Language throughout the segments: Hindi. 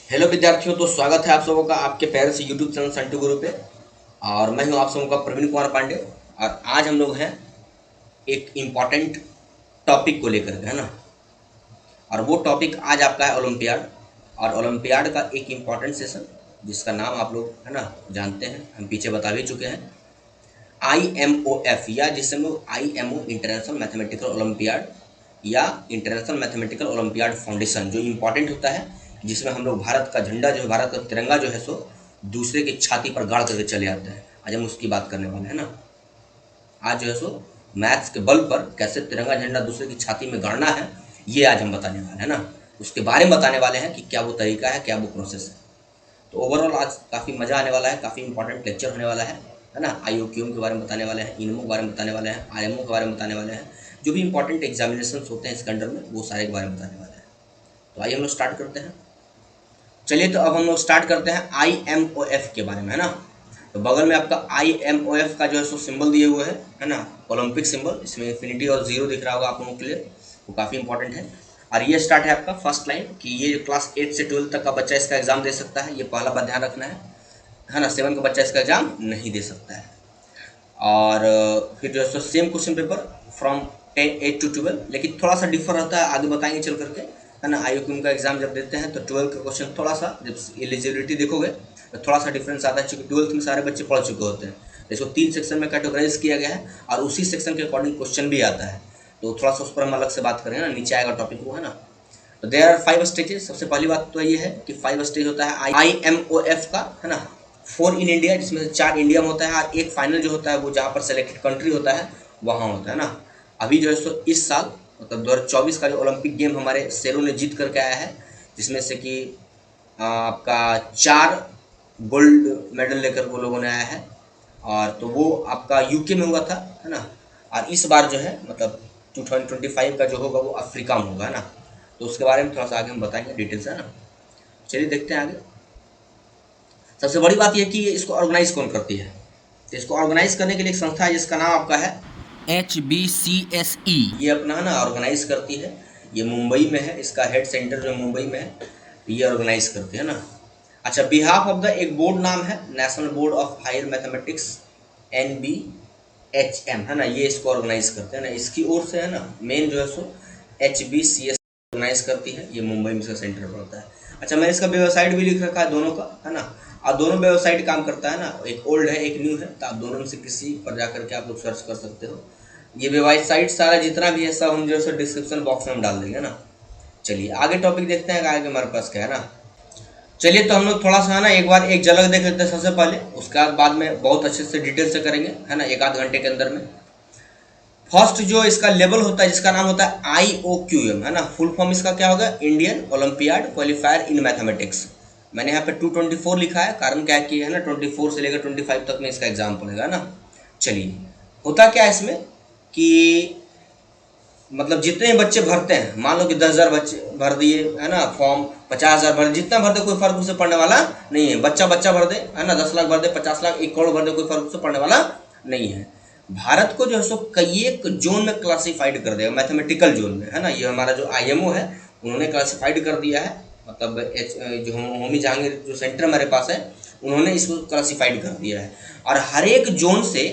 हेलो विद्यार्थियों, तो स्वागत है आप सबों का आपके प्यारे से यूट्यूब चैनल संटू गुरु पे। और मैं हूं आप सबों का प्रवीण कुमार पांडे। और आज हम लोग हैं एक इम्पॉर्टेंट टॉपिक को लेकर के, है ना। और वो टॉपिक आज आपका है ओलंपियाड। और ओलंपियाड का एक इम्पॉर्टेंट सेशन जिसका नाम आप लोग, है ना, जानते हैं, हम पीछे बता भी चुके हैं। IMOF, या जिसे हम लोग IMO इंटरनेशनल मैथमेटिकल ओलंपियाड या इंटरनेशनल मैथमेटिकल ओलंपियाड फाउंडेशन, जो इम्पोर्टेंट होता है, जिसमें हम लोग भारत का झंडा जो है, भारत का तिरंगा जो है सो दूसरे की छाती पर गाड़ करके चले आते हैं। आज हम उसकी बात करने वाले हैं ना। आज जो है सो मैथ्स के बल पर कैसे तिरंगा झंडा दूसरे की छाती में गाड़ना है, ये आज हम बताने वाले हैं ना। उसके बारे में बताने वाले हैं कि क्या वो तरीका है, क्या वो प्रोसेस है। तो ओवरऑल आज काफ़ी मज़ा आने वाला है, काफ़ी इंपॉर्टेंट लेक्चर होने वाला है ना। IOQM के बारे में बताने वाले हैं, इनमो के बारे में बताने वाले हैं, RMO के बारे में बताने वाले हैं। जो भी इंपॉर्टेंट एग्जामिनेशन होते हैं इसके अंडर में, वो सारे के बारे में बताने वाले हैं। तो आइए हम लोग स्टार्ट करते हैं। चलिए, तो अब हम लोग स्टार्ट करते हैं IMOF के बारे में, है ना। तो बगल में आपका IMOF का जो है सो सिंबल दिए हुए है ना, ओलंपिक सिंबल। इसमें इन्फिनिटी और जीरो दिख रहा होगा आप लोगों के लिए, वो काफ़ी इंपॉर्टेंट है। और ये स्टार्ट है आपका फर्स्ट लाइन कि ये जो क्लास 8 से 12 तक का बच्चा इसका एग्जाम दे सकता है, ये पहला बात ध्यान रखना है ना। 7 का बच्चा इसका एग्जाम नहीं दे सकता है। और फिर जो है so same question paper from 8 to 12, लेकिन थोड़ा सा डिफर रहता है, आगे बताएंगे चल करके, है ना। IOQM का एग्जाम जब देते हैं तो 12 का क्वेश्चन थोड़ा सा, जब एलिजिबिलिटी देखोगे तो थोड़ा सा डिफरेंस आता है, क्योंकि 12th में सारे बच्चे पढ़ चुके होते हैं। इसको 3 सेक्शन में कैटेगराइज किया गया है और उसी सेक्शन के अकॉर्डिंग क्वेश्चन भी आता है। तो थोड़ा सा उस पर हम अलग से बात करेंगे ना, नीचे आएगा टॉपिक वो, है ना। तो देयर आर 5 स्टेजेस। सबसे पहली बात तो ये है कि 5 स्टेज होता है IMOF का, है ना। 4 इन इंडिया, जिसमें से 4 इंडिया में होता है, और एक फाइनल जो होता है वो जहाँ पर सेलेक्टेड कंट्री होता है वहाँ होता है ना। अभी जो है सो इस साल मतलब 2024 का जो ओलंपिक गेम हमारे शेरों ने जीत करके आया है, जिसमें से कि आपका 4 गोल्ड मेडल लेकर वो लोगों ने आया है। और तो वो आपका UK में हुआ था, है ना। और इस बार जो है मतलब 2025 का जो होगा वो अफ्रीका में होगा, है ना। तो उसके बारे में थोड़ा सा आगे हम बताएंगे डिटेल से, है ना। चलिए देखते हैं आगे। सबसे बड़ी बात यह कि ये इसको ऑर्गेनाइज कौन करती है। तो इसको ऑर्गेनाइज करने के लिए एक संस्था है जिसका नाम आपका है HBCSE। ये अपना ना ऑर्गेनाइज करती है। ये मुंबई में है, इसका हेड सेंटर जो मुंबई में है। ये ऑर्गेनाइज करती है ना। अच्छा, बिहाफ ऑफ द एक बोर्ड नाम है national board of higher mathematics, NBHM, है ना। ये इसको ऑर्गेनाइज करते हैं ना, इसकी ओर से, है ना। मेन जो है सो HBCS ऑर्गेनाइज करती है। ये मुंबई में इसका सेंटर पड़ता है। अच्छा, मैंने इसका वेबसाइट भी लिख रखा है दोनों का, है ना। और दोनों वेबसाइट काम करता है ना, एक ओल्ड है एक न्यू है, तो आप दोनों में से किसी पर जाकर के आप लोग सर्च कर सकते हो। ये वेबसाइट सारा जितना भी है सब हम जो है डिस्क्रिप्शन बॉक्स में हम डाल देंगे ना। चलिए आगे टॉपिक देखते हैं आगे हमारे पास क्या है ना। चलिए, तो हम लोग थोड़ा सा, है ना, एक बार एक झलक देख लेते हैं सबसे पहले, उसके बाद में बहुत अच्छे से डिटेल से करेंगे, है ना, एक आध घंटे के अंदर में। फर्स्ट जो इसका लेवल होता है जिसका नाम होता है IOQM, है ना। फुल फॉर्म इसका क्या होगा, Indian olympiad qualifier in mathematics. मैंने यहाँ पे 224 लिखा है, कारण क्या है कि, है ना, 24 से लेकर 25 तक में इसका एग्जाम पड़ेगा ना। चलिए, होता क्या है इसमें कि मतलब जितने बच्चे भरते हैं, मान लो कि 10,000 बच्चे भर दिए, है ना, फॉर्म 50,000 भर, जितना भर दे कोई फर्क उससे पड़ने वाला नहीं है। बच्चा बच्चा भर दे, है ना, 10 लाख भर दे, 50 लाख, 1 करोड़ भर दे, कोई फर्क उससे पड़ने वाला नहीं है। भारत को जो है सो कई एक जोन में क्लासिफाइड कर देगा, मैथमेटिकल जोन में, है ना। ये हमारा जो IMO है उन्होंने क्लासिफाइड कर दिया है, मतलब जो होमी जहांगीर जो सेंटर हमारे पास है उन्होंने इसको क्लासिफाइड कर दिया है। और हर एक जोन से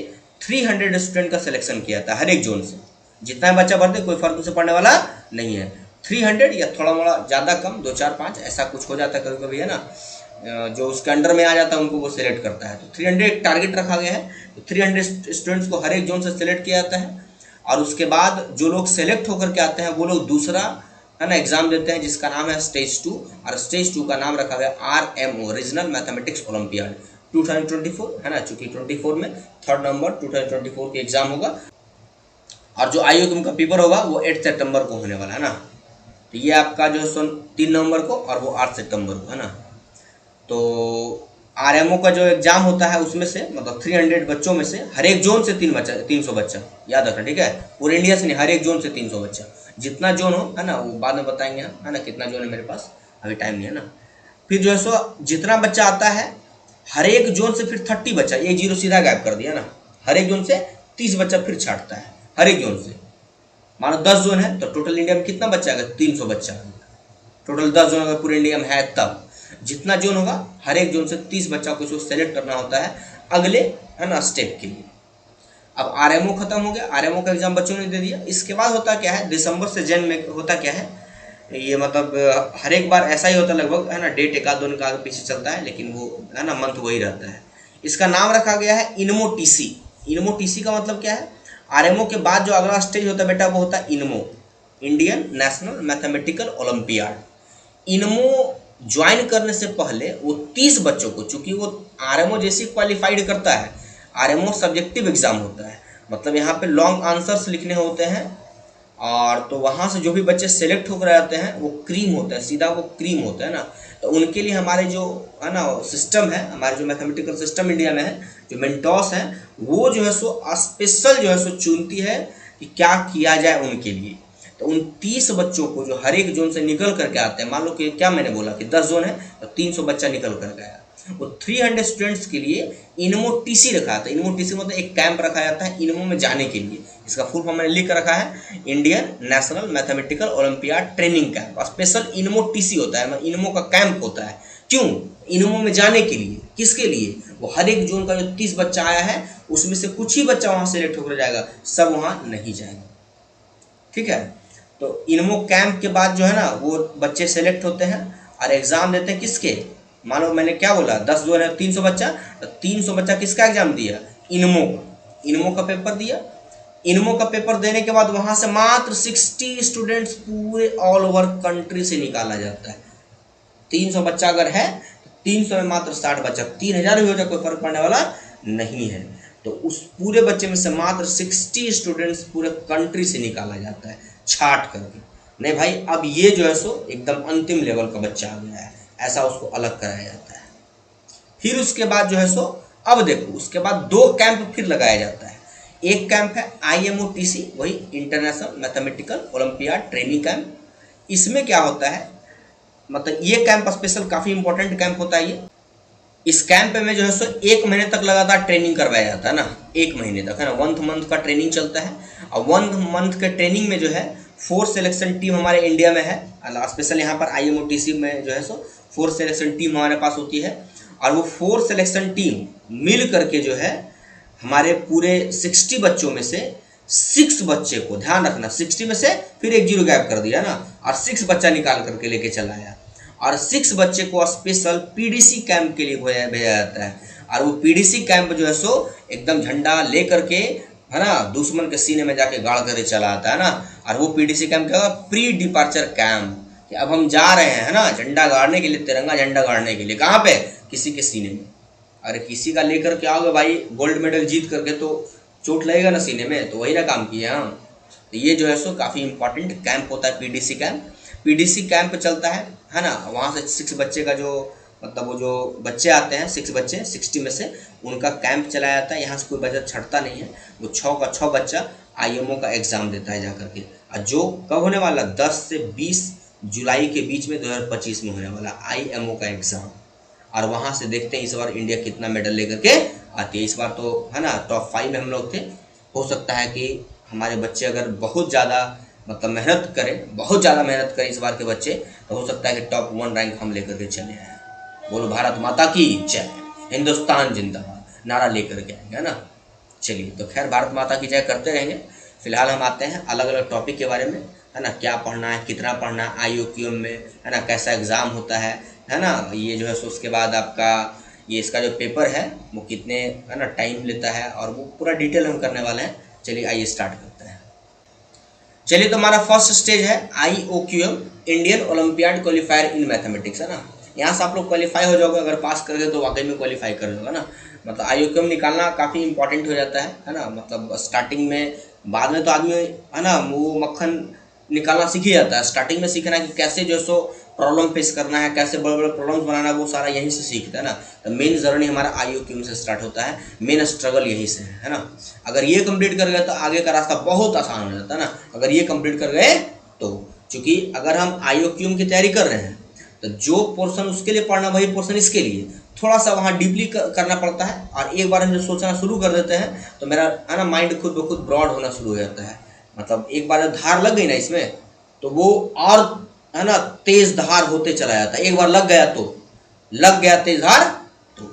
300 स्टूडेंट का सिलेक्शन किया था, हर एक जोन से जितना बच्चा भर दे कोई फर्क उसे पड़ने वाला नहीं है। 300 या थोड़ा मोड़ा ज़्यादा कम 2 4 5 ऐसा कुछ हो जाता है कभी कभी, है ना। जो उसके अंडर में आ जाता है उनको वो सिलेक्ट करता है। तो 300 एक टारगेट रखा गया है। तो 300 स्टूडेंट्स को हर एक जोन से सिलेक्ट किया जाता है। और उसके बाद जो लोग सेलेक्ट होकर के आते हैं वो लोग दूसरा, है ना, एग्जाम देते हैं जिसका नाम है स्टेज 2। और स्टेज 2 का नाम रखा गया RMO, रीजनल मैथमेटिक्स ओलंपियाड 2024, है ना। चूंकि 24 में 3rd नवंबर 2024 के एग्जाम होगा। और जो IOQM का पेपर होगा वो 8 सितंबर को होने वाला है ना। तो ये आपका जो है 3 नवंबर को और वो 8 सितंबर को, है ना। तो RMO का जो एग्जाम होता है उसमें से मतलब 300 बच्चों में से हर एक जोन से 300 बच्चा, याद रखना, ठीक है। पूरे इंडिया से नहीं, हर एक जोन से 300 बच्चा, जितना जोन हो, है ना, वो बाद में बताएंगे हम, है ना, कितना जोन है, मेरे पास अभी टाइम नहीं है ना। फिर जो है सो जितना बच्चा आता है हर एक जोन से फिर 30 बच्चा, ये जीरो सीधा गायब कर दिया ना, हर एक जोन से 30 बच्चा फिर छाटता है हर एक जोन से। मानो 10 जोन है तो टोटल इंडिया में कितना बच्चा आएगा, 300 बच्चा। टोटल 10 जोन अगर पूरे इंडिया में है तब जितना जोन होगा हर एक जोन से 30 बच्चा को सेलेक्ट करना होता है अगले, है ना, स्टेप के लिए। अब आरएमओ खत्म हो गया, आरएमओ का एग्जाम बच्चों ने दे दिया। इसके बाद होता क्या है, दिसंबर से जन में होता क्या है, ये मतलब हर एक बार ऐसा ही होता है लगभग, है ना, डेट एक आध दोनों का आगे पीछे चलता है, लेकिन वो, है ना, मंथ वही रहता है। इसका नाम रखा गया है इनमो टीसी। इनमो टीसी का मतलब क्या है, आरएमओ के बाद जो अगला स्टेज होता है बेटा वो होता है INMO, Indian National Mathematical Olympiad. INMO join करने से पहले वो 30 बच्चों को, चूंकि वो आरएमओ जैसी क्वालिफाइड करता है, आरएमओ सब्जेक्टिव एग्जाम होता है, मतलब यहाँ पे लॉन्ग आंसर्स लिखने होते हैं, और तो वहाँ से जो भी बच्चे सेलेक्ट होकर आते हैं वो क्रीम होता है, सीधा वो क्रीम होता है ना। तो उनके लिए हमारे जो, है ना, सिस्टम है, हमारे जो मैथमेटिकल सिस्टम इंडिया में है, जो मेंटोस है, वो जो है सो स्पेशल जो है सो चुनती है कि क्या किया जाए उनके लिए। तो उन 30 बच्चों को जो हर एक जोन से निकल करके आते हैं, मान लो कि क्या मैंने बोला कि 10 जोन है तो 300 बच्चा निकल कर गया, वो 300 स्टूडेंट्स के लिए इनमो टीसी रखा था। इनमो टीसी मतलब एक कैंप रखा जाता है इनमो में जाने के लिए। इसका फुल फॉर्म मैंने लिख कर रखा है, Indian National Mathematical Olympiad Training Camp. Special INMO TC होता है, इनमो का कैंप होता है। क्यों? इनमो में जाने के लिए। किसके लिए? वो हर एक जोन का जो 30 बच्चा आया है उसमें से कुछ ही बच्चा वहाँ सेलेक्ट होकर जाएगा, सब वहाँ नहीं जाएगा। ठीक है, तो इनमो कैंप के बाद जो है ना वो बच्चे सेलेक्ट होते हैं और एग्जाम देते हैं। किसके? मान लो मैंने क्या बोला, 10 जो है 300 बच्चा, तो 300 बच्चा किसका एग्जाम दिया? इनमो का। इनमो का पेपर दिया। इनमो का पेपर देने के बाद वहां से मात्र 60 स्टूडेंट्स पूरे ऑल ओवर कंट्री से निकाला जाता है। 300 बच्चा अगर है तो 300 में मात्र 60 बच्चा, 3000 भी हो जाए कोई फर्क पड़ने वाला नहीं है। तो उस पूरे बच्चे में से मात्र 60 स्टूडेंट्स पूरे कंट्री से निकाला जाता है छाट करके। नहीं भाई, अब ये जो है सो एकदम अंतिम लेवल का बच्चा आ गया है, ऐसा उसको अलग कराया जाता है। फिर उसके बाद जो है सो, अब देखो, उसके बाद 2 कैंप फिर लगाया जाता है। एक कैंप है IMOTC, वही international mathematical Olympiad Training camp. इसमें क्या होता है, मतलब ये कैंप स्पेशल काफ़ी इंपॉर्टेंट कैंप होता है ये। इस कैंप में जो है सो 1 महीने तक लगातार ट्रेनिंग करवाया जाता है ना, 1 महीने तक, है ना, 1 मंथ का ट्रेनिंग चलता है। और 1 मंथ के ट्रेनिंग में जो है 4 सिलेक्शन टीम हमारे इंडिया में है। स्पेशल यहाँ पर IMOTC में जो है सो 4 सिलेक्शन टीम हमारे पास होती है। और वो 4 सिलेक्शन टीम मिल करके जो है हमारे पूरे 60 बच्चों में से 6 बच्चे को, ध्यान रखना, 60 में से फिर एक 0 गैप कर दिया ना, और 6 बच्चा निकाल करके लेके चला आया। और 6 बच्चे को स्पेशल PDC कैंप के लिए भेजा जाता है। और वो PDC कैंप जो है सो एकदम झंडा ले करके, है ना, दुश्मन के सीने में जाके गाड़ करके चला आता है ना। और वो PDC कैंप क्या होगा, प्री डिपार्चर कैंप, कि अब हम जा रहे हैं, है ना, झंडा गाड़ने के लिए, तिरंगा झंडा गाड़ने के लिए। कहाँ पे? किसी के सीने में। अरे किसी का लेकर के आओगे भाई, गोल्ड मेडल जीत करके, तो चोट लगेगा ना सीने में, तो वही ना काम किए हम। तो ये जो है सो काफ़ी इंपॉर्टेंट कैंप होता है PDC कैंप। PDC कैंप चलता है ना, वहाँ से 6 बच्चे का जो, मतलब वो जो बच्चे आते हैं 6 बच्चे 60 में से, उनका कैंप चलाया जाता है। यहाँ से कोई बच्चा छटता नहीं है, वो 6 का 6 बच्चा IMO का एग्ज़ाम देता है जा करके। और जो कब होने वाला, 10 से 20 जुलाई के बीच में 2025 में होने वाला IMO का एग्ज़ाम। और वहाँ से देखते हैं इस बार इंडिया कितना मेडल लेकर के आती है। इस बार तो, है ना, टॉप 5 में हम लोग थे। हो सकता है कि हमारे बच्चे अगर बहुत ज़्यादा, मतलब मेहनत करें, बहुत ज़्यादा मेहनत करें इस बार के बच्चे, तो हो सकता है कि टॉप 1 रैंक हम लेकर के चले आए। बोलो भारत माता की जय, हिंदुस्तान जिंदाबाद नारा लेकर के आएंगे, है ना। चलिए, तो खैर भारत माता की जय करते रहेंगे। फिलहाल हम आते हैं अलग अलग टॉपिक के बारे में, है ना, क्या पढ़ना है, कितना पढ़ना है IOQM में, है ना, कैसा एग्ज़ाम होता है ना, ये जो है सो उसके बाद आपका ये इसका जो पेपर है वो कितने, है ना, टाइम लेता है, और वो पूरा डिटेल हम करने वाले हैं। चलिए आइए स्टार्ट करते हैं। चलिए, तो हमारा फर्स्ट स्टेज है IOQM, Indian olympiad qualifier in mathematics, है ना। यहाँ से आप लोग क्वालिफाई हो जाओगे, अगर पास कर गए तो वाकई में क्वालिफाई कर लोगे ना। मतलब IOQM निकालना काफ़ी इंपॉर्टेंट हो जाता है ना। मतलब स्टार्टिंग में, बाद में तो आदमी, है ना, वो मक्खन निकालना सीख ही जाता है। स्टार्टिंग में सीखना है कि कैसे जो सो प्रॉब्लम फेस करना है, कैसे बड़े बड़े प्रॉब्लम्स बनाना है, वो सारा यहीं से सीखता है ना। तो मेन जर्नी हमारा IOQM से स्टार्ट होता है, मेन स्ट्रगल यहीं से है ना। अगर ये कंप्लीट कर गए तो आगे का रास्ता बहुत आसान हो जाता है ना, अगर ये कंप्लीट कर गए तो। क्योंकि अगर हम IOQM की तैयारी कर रहे हैं तो जो पोर्शन उसके लिए पढ़ना, वही पोर्शन इसके लिए थोड़ा सा वहाँ डीपली करना पड़ता है। और एक बार हम जब सोचना शुरू कर देते हैं तो मेरा, है ना, माइंड खुद ब खुद ब्रॉड होना शुरू हो जाता है। मतलब एक बार धार लग गई ना इसमें, तो वो और, है ना, तेज धार होते चला जाता है। एक बार लग गया तो लग गया तेजधार तो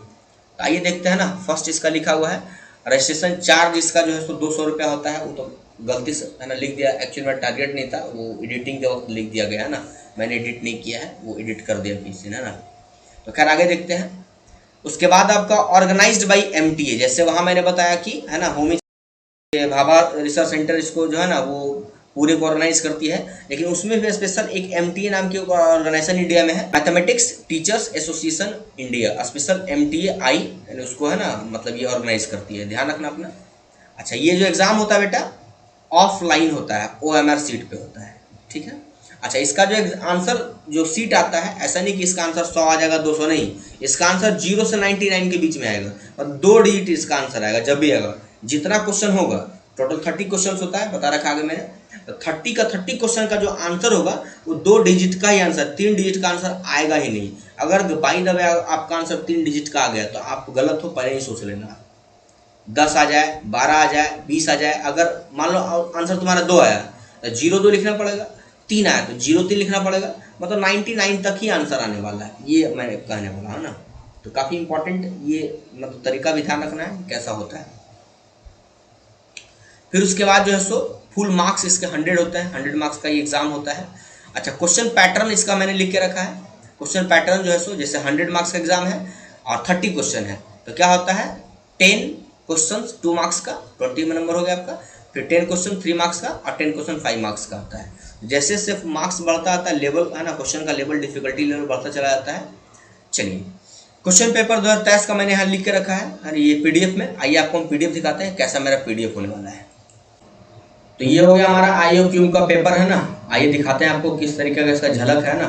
आइए देखते हैं ना। फर्स्ट इसका लिखा हुआ है रजिस्ट्रेशन चार्ज इसका जो है सो 200 रुपया होता है। वो तो गलती से है ना लिख दिया, एक्चुअली में टारगेट नहीं था, वो एडिटिंग के वक्त लिख दिया गया है ना, मैंने एडिट नहीं किया है, वो एडिट कर दिया किसी ने ना। तो खैर आगे देखते हैं। उसके बाद आपका ऑर्गेनाइज्ड बाई एमटीए, जैसे वहाँ मैंने बताया कि है ना होमी भाभा रिसर्च सेंटर इसको जो है ना वो पूरे को ऑर्गेनाइज करती है, लेकिन उसमें भी स्पेशल एक एमटीए नाम की ऑर्गेनाइजेशन इंडिया में है, Mathematics Teachers Association India, special MTAI, यानी उसको है ना मतलब ये ऑर्गेनाइज करती है, ध्यान रखना अपना। अच्छा, ये जो एग्जाम होता है बेटा ऑफलाइन होता है, OMR सीट पे होता है, ठीक है। अच्छा, इसका जो आंसर जो सीट आता है, ऐसा नहीं कि इसका आंसर 100 आ जाएगा 200 नहीं, इसका आंसर 0 से 99 के बीच में आएगा और 2 डिजिट इसका आंसर आएगा जब भी आएगा। जितना क्वेश्चन होगा, टोटल 30 क्वेश्चन होता है, बता रखा आगे मैंने, तो 30 का 30 क्वेश्चन का जो आंसर होगा वो 2 डिजिट का ही आंसर, 3 डिजिट का आंसर आएगा ही नहीं। अगर बाई द वे आपका आंसर 3 डिजिट का आ गया तो आप गलत हो, पहले ही सोच लेना। 10 आ जाए, 12 आ जाए, 20 आ जाए, अगर मान लो आंसर तुम्हारा 2 आया तो 0 2 लिखना पड़ेगा, 3 आया तो 0 3 लिखना पड़ेगा, मतलब 99 तक ही आंसर आने वाला है, ये मैं कहने वाला है ना। तो काफ़ी इंपॉर्टेंट ये मतलब तरीका भी ध्यान रखना है कैसा होता है। फिर उसके बाद जो है सो फुल मार्क्स इसके 100 होते हैं, 100 मार्क्स का ये एग्जाम होता है। अच्छा, क्वेश्चन पैटर्न इसका मैंने लिख के रखा है। क्वेश्चन पैटर्न जो है सो जैसे 100 मार्क्स का एग्जाम है और 30 क्वेश्चन है, तो क्या होता है 10 क्वेश्चन 2 मार्क्स का, 20 नंबर हो गया आपका, फिर 10 क्वेश्चन 3 मार्क्स का और 10 क्वेश्चन 5 मार्क्स का आता है। जैसे सिर्फ मार्क्स बढ़ता आता है, लेवल है ना क्वेश्चन का लेवल, डिफिकल्टी लेवल बढ़ता चला जाता है। चलिए, क्वेश्चन पेपर 2023 का मैंने यहाँ लिख के रखा है, अरे ये PDF में, आइए आपको हम PDF दिखाते हैं कैसा मेरा PDF होने वाला है। तो ये हो गया हमारा IOQ का पेपर है ना, आइए दिखाते हैं आपको किस तरीके का इसका झलक है ना।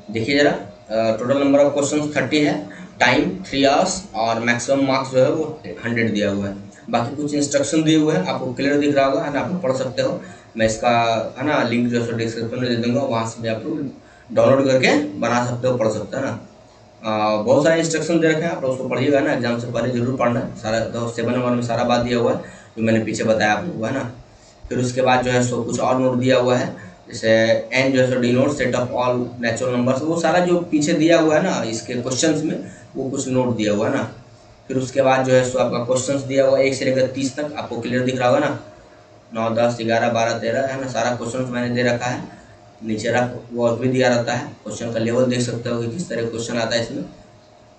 देखिए जरा, टोटल नंबर ऑफ क्वेश्चन 30 है, टाइम 3 आवर्स और मैक्सिमम मार्क्स जो है वो 100 दिया हुआ है। बाकी कुछ इंस्ट्रक्शन दिए हुए हैं, आपको क्लियर दिख रहा होगा है ना, आप पढ़ सकते हो। मैं इसका है ना लिंक जो है डिस्क्रिप्शन में दे दूंगा, वहाँ से भी आप लोग डाउनलोड करके बना सकते हो, पढ़ सकते हो ना। बहुत सारे इंस्ट्रक्शन दे रखे हैं, आप लोग उसको पढ़िएगा ना, एग्जाम से पहले जरूर पढ़ना है। सारा 7 नंबर में सारा बात दिया हुआ है जो मैंने पीछे बताया आप लोगों को है ना। फिर उसके बाद जो है सो कुछ और नोट दिया हुआ है, जैसे एन जो है so denote set of all natural numbers, वो सारा जो पीछे दिया हुआ है ना इसके क्वेश्चंस में, वो कुछ नोट दिया हुआ है ना। फिर उसके बाद जो है सो आपका क्वेश्चंस दिया हुआ है 1 से लेकर 30 तक, आपको क्लियर दिख रहा होगा ना, 9 10 11 12 13 है ना, सारा क्वेश्चन मैंने दे रखा है। नीचे रख वर्क भी दिया रहता है, क्वेश्चन का लेवल देख सकते हो कि किस तरह क्वेश्चन आता है इसमें।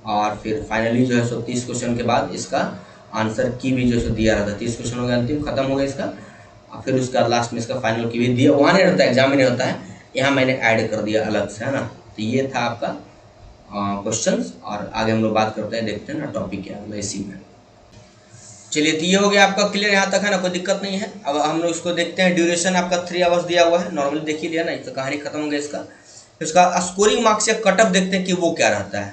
और फिर फाइनली जो है सो 30 क्वेश्चन के बाद इसका आंसर की भी जो है सो दिया रहता है। 30 क्वेश्चन हो गया, अंतिम खत्म हो गया इसका। फिर उसका लास्ट में इसका फाइनल की भी दिया, वहाँ नहीं रहता है, एग्जाम में नहीं होता है, यहाँ मैंने ऐड कर दिया अलग से है ना। तो ये था आपका क्वेश्चंस, और आगे हम लोग बात करते हैं, देखते हैं ना टॉपिक क्या है इसी में। चलिए, तो ये हो गया आपका क्लियर यहाँ तक है ना, कोई दिक्कत नहीं है। अब हम लोग इसको देखते हैं, ड्यूरेशन आपका 3 आवर्स दिया हुआ है, नॉर्मली देख ही लिया ना, तो कहानी खत्म हो गया इसका। फिर उसका स्कोरिंग मार्क्स या कटअप देखते हैं कि वो क्या रहता है।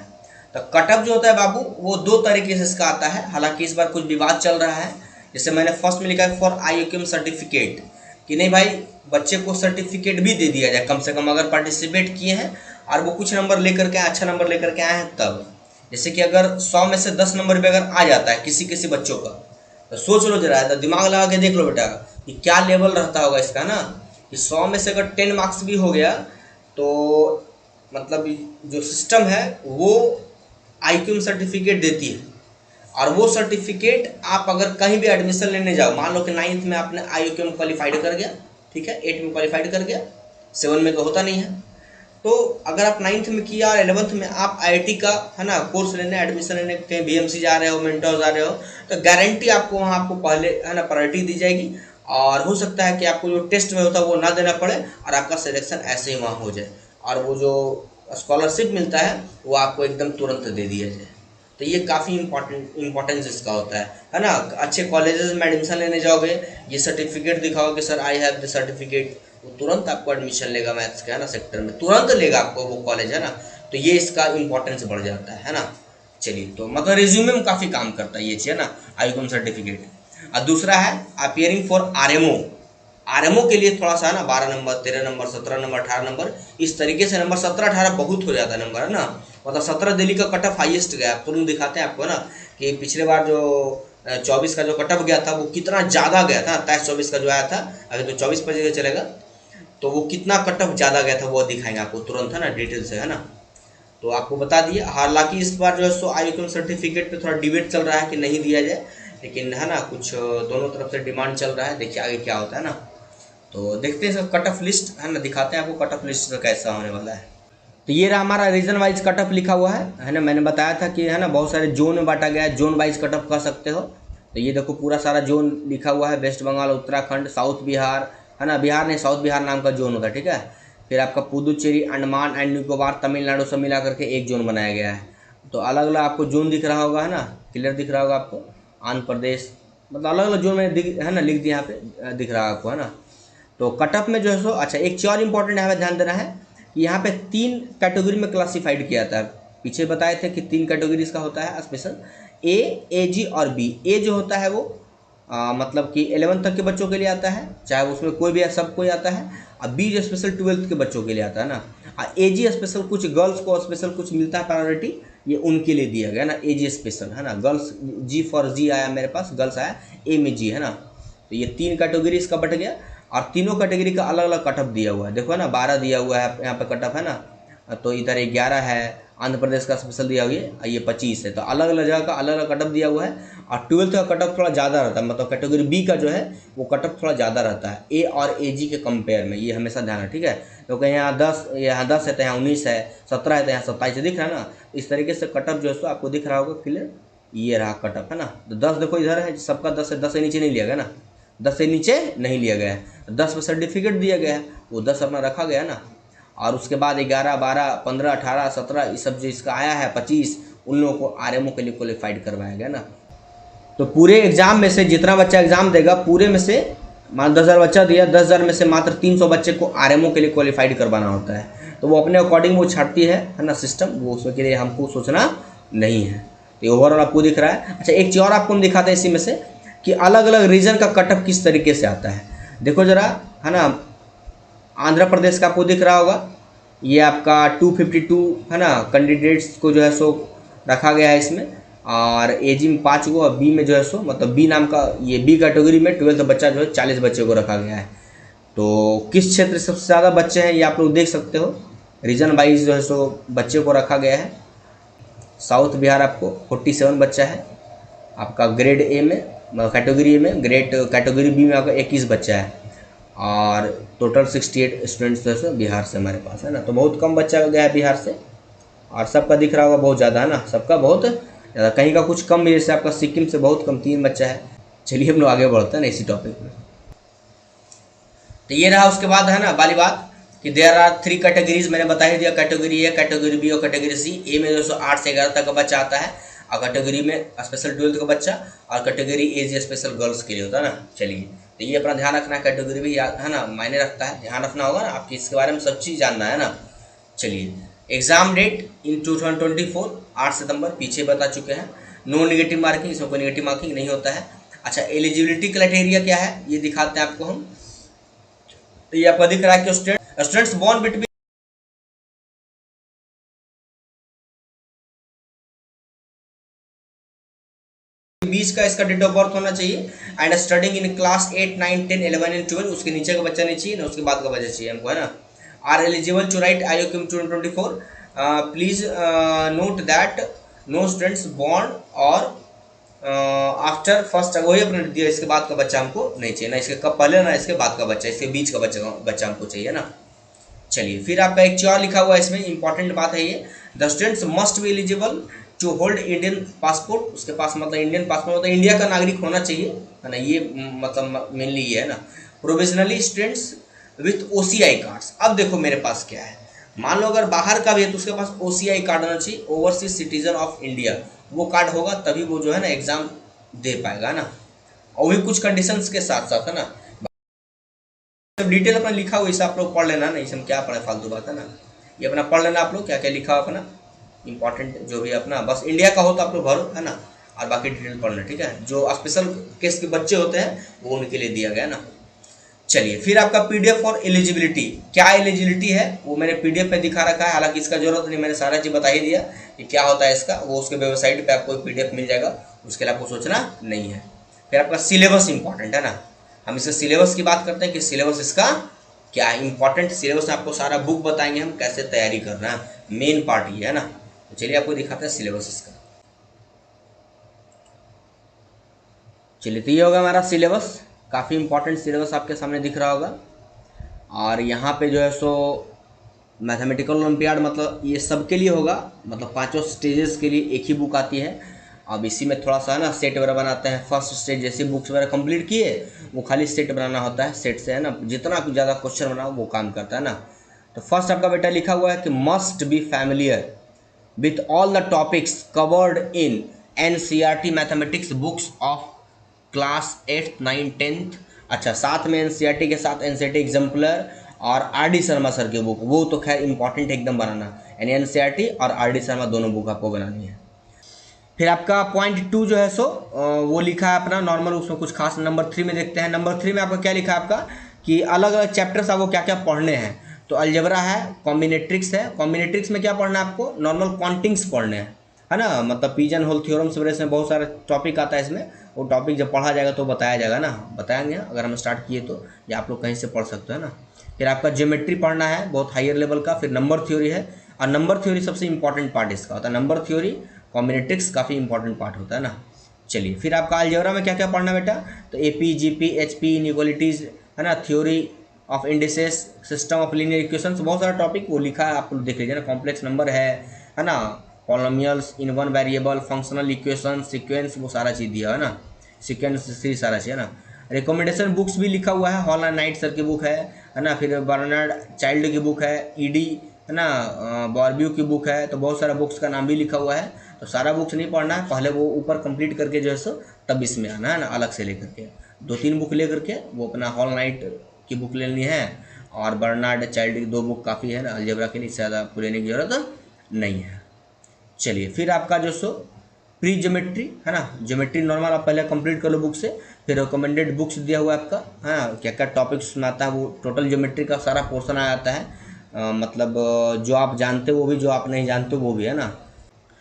तो कटअप जो होता है बाबू वो 2 तरीके से इसका आता है, हालांकि इस बार कुछ विवाद चल रहा है। जैसे मैंने फर्स्ट में लिखा है फॉर IOQM सर्टिफिकेट, कि नहीं भाई बच्चे को सर्टिफिकेट भी दे दिया जाए कम से कम, अगर पार्टिसिपेट किए हैं और वो कुछ नंबर लेकर के अच्छा नंबर लेकर के आए हैं तब। जैसे कि अगर 100 में से 10 नंबर भी अगर आ जाता है किसी किसी बच्चों का, तो सोच लो जरा, तो दिमाग लगा के देख लो बेटा कि क्या लेवल रहता होगा इसका ना, कि 100 में से अगर 10 मार्क्स भी हो गया तो मतलब जो सिस्टम है वो IOQM सर्टिफिकेट देती है, और वो सर्टिफिकेट आप अगर कहीं भी एडमिशन लेने जाओ, मान लो कि 9th में आपने IOQM क्वालिफाइड कर गया, ठीक है, 8 में क्वालिफाइड कर गया, 7 में तो होता नहीं है, तो अगर आप 9th में किया और 11th में आप IIT का है ना कोर्स लेने एडमिशन लेने कहीं BMC जा रहे हो, मेंटोर जा रहे हो, तो गारंटी आपको वहाँ आपको पहले है ना प्रायोरिटी दी जाएगी, और हो सकता है कि आपको जो टेस्ट में होता है वो ना देना पड़े और आपका सिलेक्शन ऐसे ही वहाँ हो जाए, और वो जो स्कॉलरशिप मिलता है वो आपको एकदम तुरंत दे दिया जाए। तो ये काफ़ी इम्पोर्टेंस इसका होता है ना। अच्छे कॉलेजेस में एडमिशन लेने जाओगे, ये सर्टिफिकेट दिखाओगे sir I have the certificate, वो तुरंत आपको एडमिशन लेगा मैथ्स का है ना सेक्टर में, तुरंत लेगा आपको वो कॉलेज है ना। तो ये इसका इम्पोर्टेंस बढ़ जाता है ना। चलिए, तो मतलब रिज्यूमे में काफ़ी काम करता है ये चीज़ है ना IOQM सर्टिफिकेट। और दूसरा है अपियरिंग फॉर RMO के लिए थोड़ा सा है ना 12 नंबर 13 नंबर 17 नंबर 18 नंबर, इस तरीके से नंबर 17 18 बहुत हो जाता है नंबर है ना, मतलब 17 दिल्ली का कट ऑफ हाईएस्ट गया। तुरंत दिखाते हैं आपको ना कि पिछले बार जो 24 का जो कट ऑफ गया था वो कितना ज़्यादा गया था, 23-24 का जो आया था, अगर तो 24 पर चलेगा तो वो कितना कट ऑफ ज़्यादा गया था वो दिखाएंगे आपको तुरंत है ना डिटेल से है ना। तो आपको बता दिए। हालांकि इस बार जो है सो आईयूसीएन सर्टिफिकेट पे थोड़ा डिबेट चल रहा है कि नहीं दिया जाए, लेकिन है ना कुछ दोनों तरफ से डिमांड चल रहा है, देखिए आगे क्या होता है ना। तो देखते हैं इसका कट ऑफ लिस्ट है ना, दिखाते हैं आपको कट ऑफ लिस्ट कैसा होने वाला है। तो ये रहा हमारा रीजन वाइज कट ऑफ लिखा हुआ है ना। मैंने बताया था कि है ना बहुत सारे जोन में बांटा गया है, जोन वाइज कट ऑफ कह सकते हो। तो ये देखो पूरा सारा जोन लिखा हुआ है, वेस्ट बंगाल, उत्तराखंड, साउथ बिहार, है ना, बिहार नहीं साउथ बिहार नाम का जोन होता है, ठीक है। फिर आपका पुदुचेरी, अंडमान एंड निकोबार, तमिलनाडु सब मिला करके एक जोन बनाया गया है। तो अलग अलग आपको जोन दिख रहा होगा, है ना, क्लियर दिख रहा होगा आपको। आंध्र प्रदेश, मतलब अलग अलग जोन में है ना, लिख दिया यहाँ पे, दिख रहा है आपको, है ना। तो कट ऑफ में जो है सो, अच्छा एक चीज़ और इम्पोर्टेंट यहाँ पे ध्यान देना है कि यहाँ पे 3 कैटेगरी में क्लासिफाइड किया जाता है। पीछे बताए थे कि 3 कैटेगरीज का होता है स्पेशल, ए जी और बी। ए जो होता है वो मतलब कि 11th तक के बच्चों के लिए आता है, चाहे उसमें कोई भी सब कोई आता है। और बी जो स्पेशल 12th के बच्चों के लिए आता है ना। और ए जी स्पेशल कुछ गर्ल्स को स्पेशल कुछ मिलता है प्रायोरिटी, ये उनके लिए दिया गया ना, ए जी स्पेशल, है ना। गर्ल्स जी फॉर जी आया मेरे पास, गर्ल्स आया, ए में जी, है ना। तो ये 3 कैटेगरी इसका बट गया, और तीनों कैटेगरी का अलग अलग कट ऑफ दिया हुआ है। देखो है ना 12 दिया हुआ है यहाँ पे कट ऑफ, है ना। तो इधर 11 है, आंध्र प्रदेश का स्पेशल दिया हुआ है, ये 25 है। तो अलग अलग जगह का अलग अलग कट ऑफ दिया हुआ है। और 12th का कट ऑफ थोड़ा ज़्यादा रहता है, मतलब कैटेगरी बी का जो है वो कट ऑफ थोड़ा ज़्यादा रहता है ए और ए जी के कंपेयर में, ये हमेशा ध्यान है, ठीक है। तो कहीं यहाँ 10 है तो यहाँ 19 है, 17 है तो यहाँ 27 दिख रहा है ना। इस तरीके से कट ऑफ जो है सो आपको दिख रहा होगा क्लियर, ये रहा कट ऑफ, है ना। तो 10 देखो इधर है, सबका 10 है, 10 से नीचे नहीं लिया गया ना, 10 से नीचे नहीं लिया गया है। 10 में सर्टिफिकेट दिया गया है, वो 10 अपना रखा गया ना। और उसके बाद 11, 12, 15, 18, 17 ये सब जो इसका आया है 25, उन लोगों को आरएमओ के लिए क्वालिफाइड करवाया गया ना। तो पूरे एग्जाम में से जितना बच्चा एग्जाम देगा, पूरे में से मान 10,000 बच्चा दिया, 10,000 में से मात्र 300 बच्चे को आरएमओ के लिए क्वालिफाइड करवाना होता है। तो वो अपने अकॉर्डिंग वो छाटती है ना सिस्टम, वो उसके लिए हमको सोचना नहीं है। तो ओवरऑल आपको दिख रहा है। अच्छा एक चीज़ और आपको हम दिखाते हैं इसी में से कि अलग अलग रीजन का कट ऑफ किस तरीके से आता है। देखो जरा, है ना, आंध्र प्रदेश का आपको दिख रहा होगा, ये आपका 252 है ना कैंडिडेट्स को जो है सो रखा गया है इसमें। और ए जी में 5 को, और बी में जो है सो मतलब बी नाम का ये बी कैटेगरी में 12th बच्चा जो है 40 बच्चे को रखा गया है। तो किस क्षेत्र से सबसे ज़्यादा बच्चे हैं ये आप लोग देख सकते हो, रीजन वाइज जो है सो बच्चे को रखा गया है। साउथ बिहार आपको 47 बच्चा है आपका ग्रेड ए में, कैटेगरी ए में। ग्रेड कैटेगरी बी में आपका 21 बच्चा है। और टोटल 68 स्टूडेंट्स जो है बिहार से हमारे पास, है ना। तो बहुत कम बच्चा गया है बिहार से, और सबका दिख रहा होगा बहुत ज़्यादा, है ना, सबका बहुत ज़्यादा, कहीं का कुछ कम भी, जैसे आपका सिक्किम से बहुत कम 3 बच्चा है। चलिए हम लोग आगे बढ़ते हैं ना इसी टॉपिक में। तो ये रहा उसके बाद, है ना, वाली बात कि देयर आर 3 कैटेगरीज, मैंने बता ही दिया, कैटेगरी ए, कैटेगरी बी और कैटेगरी सी। ए में 8 से 11 तक का बच्चा आता है, और कैटेगरी में स्पेशल 12th का बच्चा, और category A G special girls के लिए होता है ना। चलिए तो ये अपना ध्यान रखना है, कैटेगरी भी है ना मायने रखता है, ध्यान रखना होगा ना, आपकी इसके बारे में सब चीज़ जानना है ना। चलिए एग्जाम डेट इन 2024 8 सितंबर, पीछे बता चुके हैं। नो नेगेटिव मार्किंग, इसमें कोई नेगेटिव मार्किंग नहीं होता है। अच्छा एलिजिबिलिटी क्राइटेरिया क्या है ये दिखाते हैं आपको हम। तो ये आपको दिख रहा है कि स्टूडेंट्स बोर्न बिटवीन 20 का इसका डेट ऑफ बर्थ होना चाहिए, and studying in class 8, 9, 10, 11 and 12, उसके नीचे का बच्चा नहीं चाहिए ना उसके बाद का बच्चा चाहिए हमको, है ना। Are eligible to write IOQM 2024, please note that no students born और आफ्टर फर्स्ट, वही अपने दिया, इसके बाद का बच्चा हमको नहीं चाहिए ना, इसके कब पहले ना इसके बाद का बच्चा, इसके बीच का बच्चा हमको चाहिए ना। चलिए फिर आपका एक चीज और लिखा हुआ है इसमें, इंपॉर्टेंट बात है ये, the students must be eligible to hold Indian passport, उसके पास मतलब इंडियन पासपोर्ट मतलब इंडिया का नागरिक होना चाहिए, है ना। ये मतलब मेनली ये है ना। Provisionally students with OCI cards. अब देखो मेरे पास क्या है, मान लो अगर बाहर का भी है तो उसके पास ओसीआई कार्ड होना चाहिए, ओवरसीज सिटीजन ऑफ इंडिया, वो कार्ड होगा तभी वो जो है ना एग्जाम दे पाएगा ना, और भी कुछ कंडीशंस के साथ साथ, है ना। सब डिटेल अपना लिखा हुआ, इसे आप लोग पढ़ लेना ना, इसे हम क्या पढ़े फालतू बात है ना, ये अपना पढ़ लेना आप लोग क्या क्या लिखा हुआ अपना इंपॉर्टेंट जो भी अपना, बस इंडिया का हो तो आप लोग भरो, है ना, और बाकी डिटेल पढ़ना, ठीक है। जो स्पेशल केस के बच्चे होते हैं वो उनके लिए दिया गया ना। चलिए फिर आपका पीडीएफ फॉर एलिजिबिलिटी, क्या एलिजिबिलिटी है वो मैंने पीडीएफ पे दिखा रखा है, हालांकि इसका जरूरत नहीं, मैंने सारा चीज बता ही दिया कि क्या होता है इसका, वो उसके वेबसाइट पे आपको पीडीएफ मिल जाएगा, उसके लिए आपको सोचना नहीं है। फिर आपका सिलेबस इंपॉर्टेंट है ना, हम इसके सिलेबस की बात करते हैं कि सिलेबस इसका क्या इंपॉर्टेंट, सिलेबस में आपको सारा बुक बताएंगे हम कैसे तैयारी करना है, मेन पार्ट ये है ना। तो चलिए आपको दिखाते हैं सिलेबस इसका। चलिए तो ये होगा हमारा सिलेबस, काफ़ी इंपॉर्टेंट सिलेबस आपके सामने दिख रहा होगा। और यहाँ पे जो है सो मैथमेटिकल ओलंपियाड मतलब ये सब के लिए होगा, मतलब पांचों स्टेजेस के लिए एक ही बुक आती है। अब इसी में थोड़ा सा ना सेट वगैरह बनाते हैं। फर्स्ट स्टेज जैसे बुक्स वगैरह कंप्लीट किए, वो खाली सेट बनाना होता है, सेट से है ना जितना ज़्यादा क्वेश्चन बनाओ वो काम करता है ना। तो फर्स्ट आपका बेटा लिखा हुआ है कि must be familiar with all the topics covered in NCERT mathematics books of class 8th 9th 10th। अच्छा, साथ में NCERT के साथ NCERT एग्जाम्पलर और RD शर्मा सर की बुक, वो तो खैर इंपॉर्टेंट एकदम बनाना, यानी NCERT और RD शर्मा दोनों बुक आपको बनानी है। फिर आपका पॉइंट 2 जो है सो वो लिखा है अपना नॉर्मल, उसमें कुछ खास। नंबर 3 में देखते हैं। नंबर 3 में आपका क्या लिखा है आपका कि अलग अलग चैप्टर्स आपको क्या क्या पढ़ने हैं। तो अलजेब्रा है, कॉम्बिनेट्रिक्स है। कॉम्बिनेट्रिक्स में क्या पढ़ना है आपको, नॉर्मल क्वांटिंग्स पढ़ने हैं, है ना। मतलब पिजन होल थ्योरम्स वगैरह से बहुत सारा टॉपिक आता है इसमें। वो टॉपिक जब पढ़ा जाएगा तो बताया जाएगा ना, बताएंगे अगर हम स्टार्ट किए तो, या आप लोग कहीं से पढ़ सकते हो ना। फिर आपका ज्योमेट्री पढ़ना है बहुत हायर लेवल का। फिर नंबर थ्योरी है, और नंबर थ्योरी सबसे इंपॉर्टेंट पार्ट इसका होता है। नंबर थ्योरी कॉम्बिनेट्रिक्स काफ़ी इंपॉर्टेंट पार्ट होता है ना। चलिए फिर आपका अलजेब्रा में क्या क्या पढ़ना बेटा, तो AP GP HP इनइक्वालिटीज़, है ना, theory of indices, system of linear equations, बहुत सारा टॉपिक वो लिखा है, आप लोग देख लीजिए ना। कॉम्प्लेक्स नंबर है ना, polynomials, in one variable, functional equation, sequence, वो सारा चीज़ दिया है ना, सीक्वेंस से सारा चीज़ है ना। रिकमेंडेशन बुक्स भी लिखा हुआ है, हॉल एंड नाइट सर की बुक है ना। फिर बर्नार्ड चाइल्ड की बुक है, ED है ना, बॉर्ब्यू की बुक है। तो बहुत सारा बुक्स का नाम भी लिखा हुआ है। तो सारा बुक्स नहीं पढ़ना है, पहले वो ऊपर कंप्लीट करके जो है सो तब इसमें आना है ना, अलग से लेकर के 2-3 बुक लेकर के वो अपना हॉल नाइट की बुक लेनी है, और बर्नार्ड चाइल्ड की 2 बुक काफ़ी है ना अलजेब्रा के लिए, इससे ज़्यादा आपको लेने की ज़रूरत नहीं है। चलिए फिर आपका जो सो प्री ज्योमेट्री है ना, ज्योमेट्री नॉर्मल आप पहले कंप्लीट कर लो बुक से। फिर रिकमेंडेड बुक्स दिया हुआ है आपका, हाँ क्या क्या टॉपिक्स में आता है, वो टोटल ज्योमेट्री का सारा पोर्शन आ जाता है। मतलब जो आप जानते हो वो भी, जो आप नहीं जानते वो भी, है ना।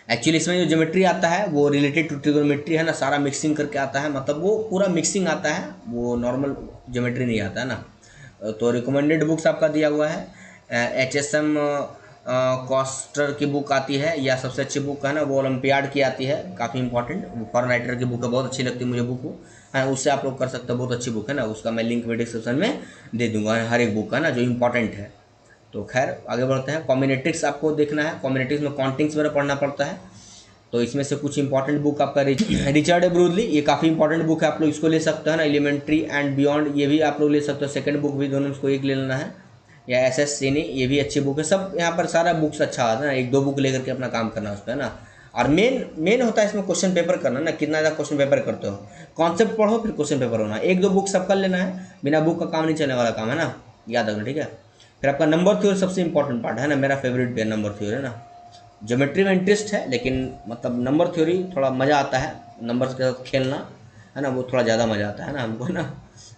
एक्चुअली इसमें जो ज्योमेट्री आता है वो रिलेटेड टू ट्रिगोनोमेट्री है ना, सारा मिक्सिंग करके आता है, मतलब वो पूरा मिक्सिंग आता है, वो नॉर्मल ज्योमेट्री नहीं आता है ना। तो रिकमेंडेड बुक्स आपका दिया हुआ है, HSM कॉस्टर की बुक आती है, या सबसे अच्छी बुक है ना वो ओलंपियाड की आती है, काफ़ी इंपॉर्टेंट, वो फॉरेन राइटर की बुक है, बहुत अच्छी लगती है मुझे बुक वो, है उससे आप लोग कर सकते हो, बहुत अच्छी बुक है ना। उसका मैं लिंक वीडियो डिस्क्रिप्शन में दे दूंगा, हर एक बुक है ना जो इंपॉर्टेंट है। तो खैर आगे बढ़ते हैं। कॉम्बिनेट्रिक्स आपको देखना है, कॉम्बिनेट्रिक्स में काउंटिंग्स वगैरह पढ़ना पड़ता है। तो इसमें से कुछ इंपॉर्टेंट बुक आपका रिचर्ड ब्रूदली, ये काफ़ी इंपॉर्टेंट बुक है, आप लोग इसको ले सकते हो ना। एलिमेंट्री एंड बियॉन्ड, ये भी आप लोग ले सकते हो, सेकंड बुक भी, दोनों इसको एक ले लेना है। या SS सीनी, ये भी अच्छी बुक है। सब यहाँ पर सारा बुक्स अच्छा आता है ना, 1-2 बुक लेकर के अपना काम करना उस पर, है ना। और मेन होता है इसमें क्वेश्चन पेपर करना ना, कितना ज़्यादा क्वेश्चन पेपर करते हो, कॉन्सेप्ट पढ़ो फिर क्वेश्चन पेपर होना। 1-2 बुक सब कर लेना है, बिना बुक का काम नहीं चलने वाला काम है ना, याद रखना, ठीक है। फिर आपका नंबर थ्योरी सबसे इंपॉर्टेंट पार्ट है ना, मेरा फेवरेट भी है नंबर थ्योरी, है ना। ज्योमेट्री में इंटरेस्ट है, लेकिन मतलब नंबर थ्योरी थोड़ा मज़ा आता है, नंबर्स के साथ खेलना है ना, वो थोड़ा ज़्यादा मज़ा आता है ना हमको ना।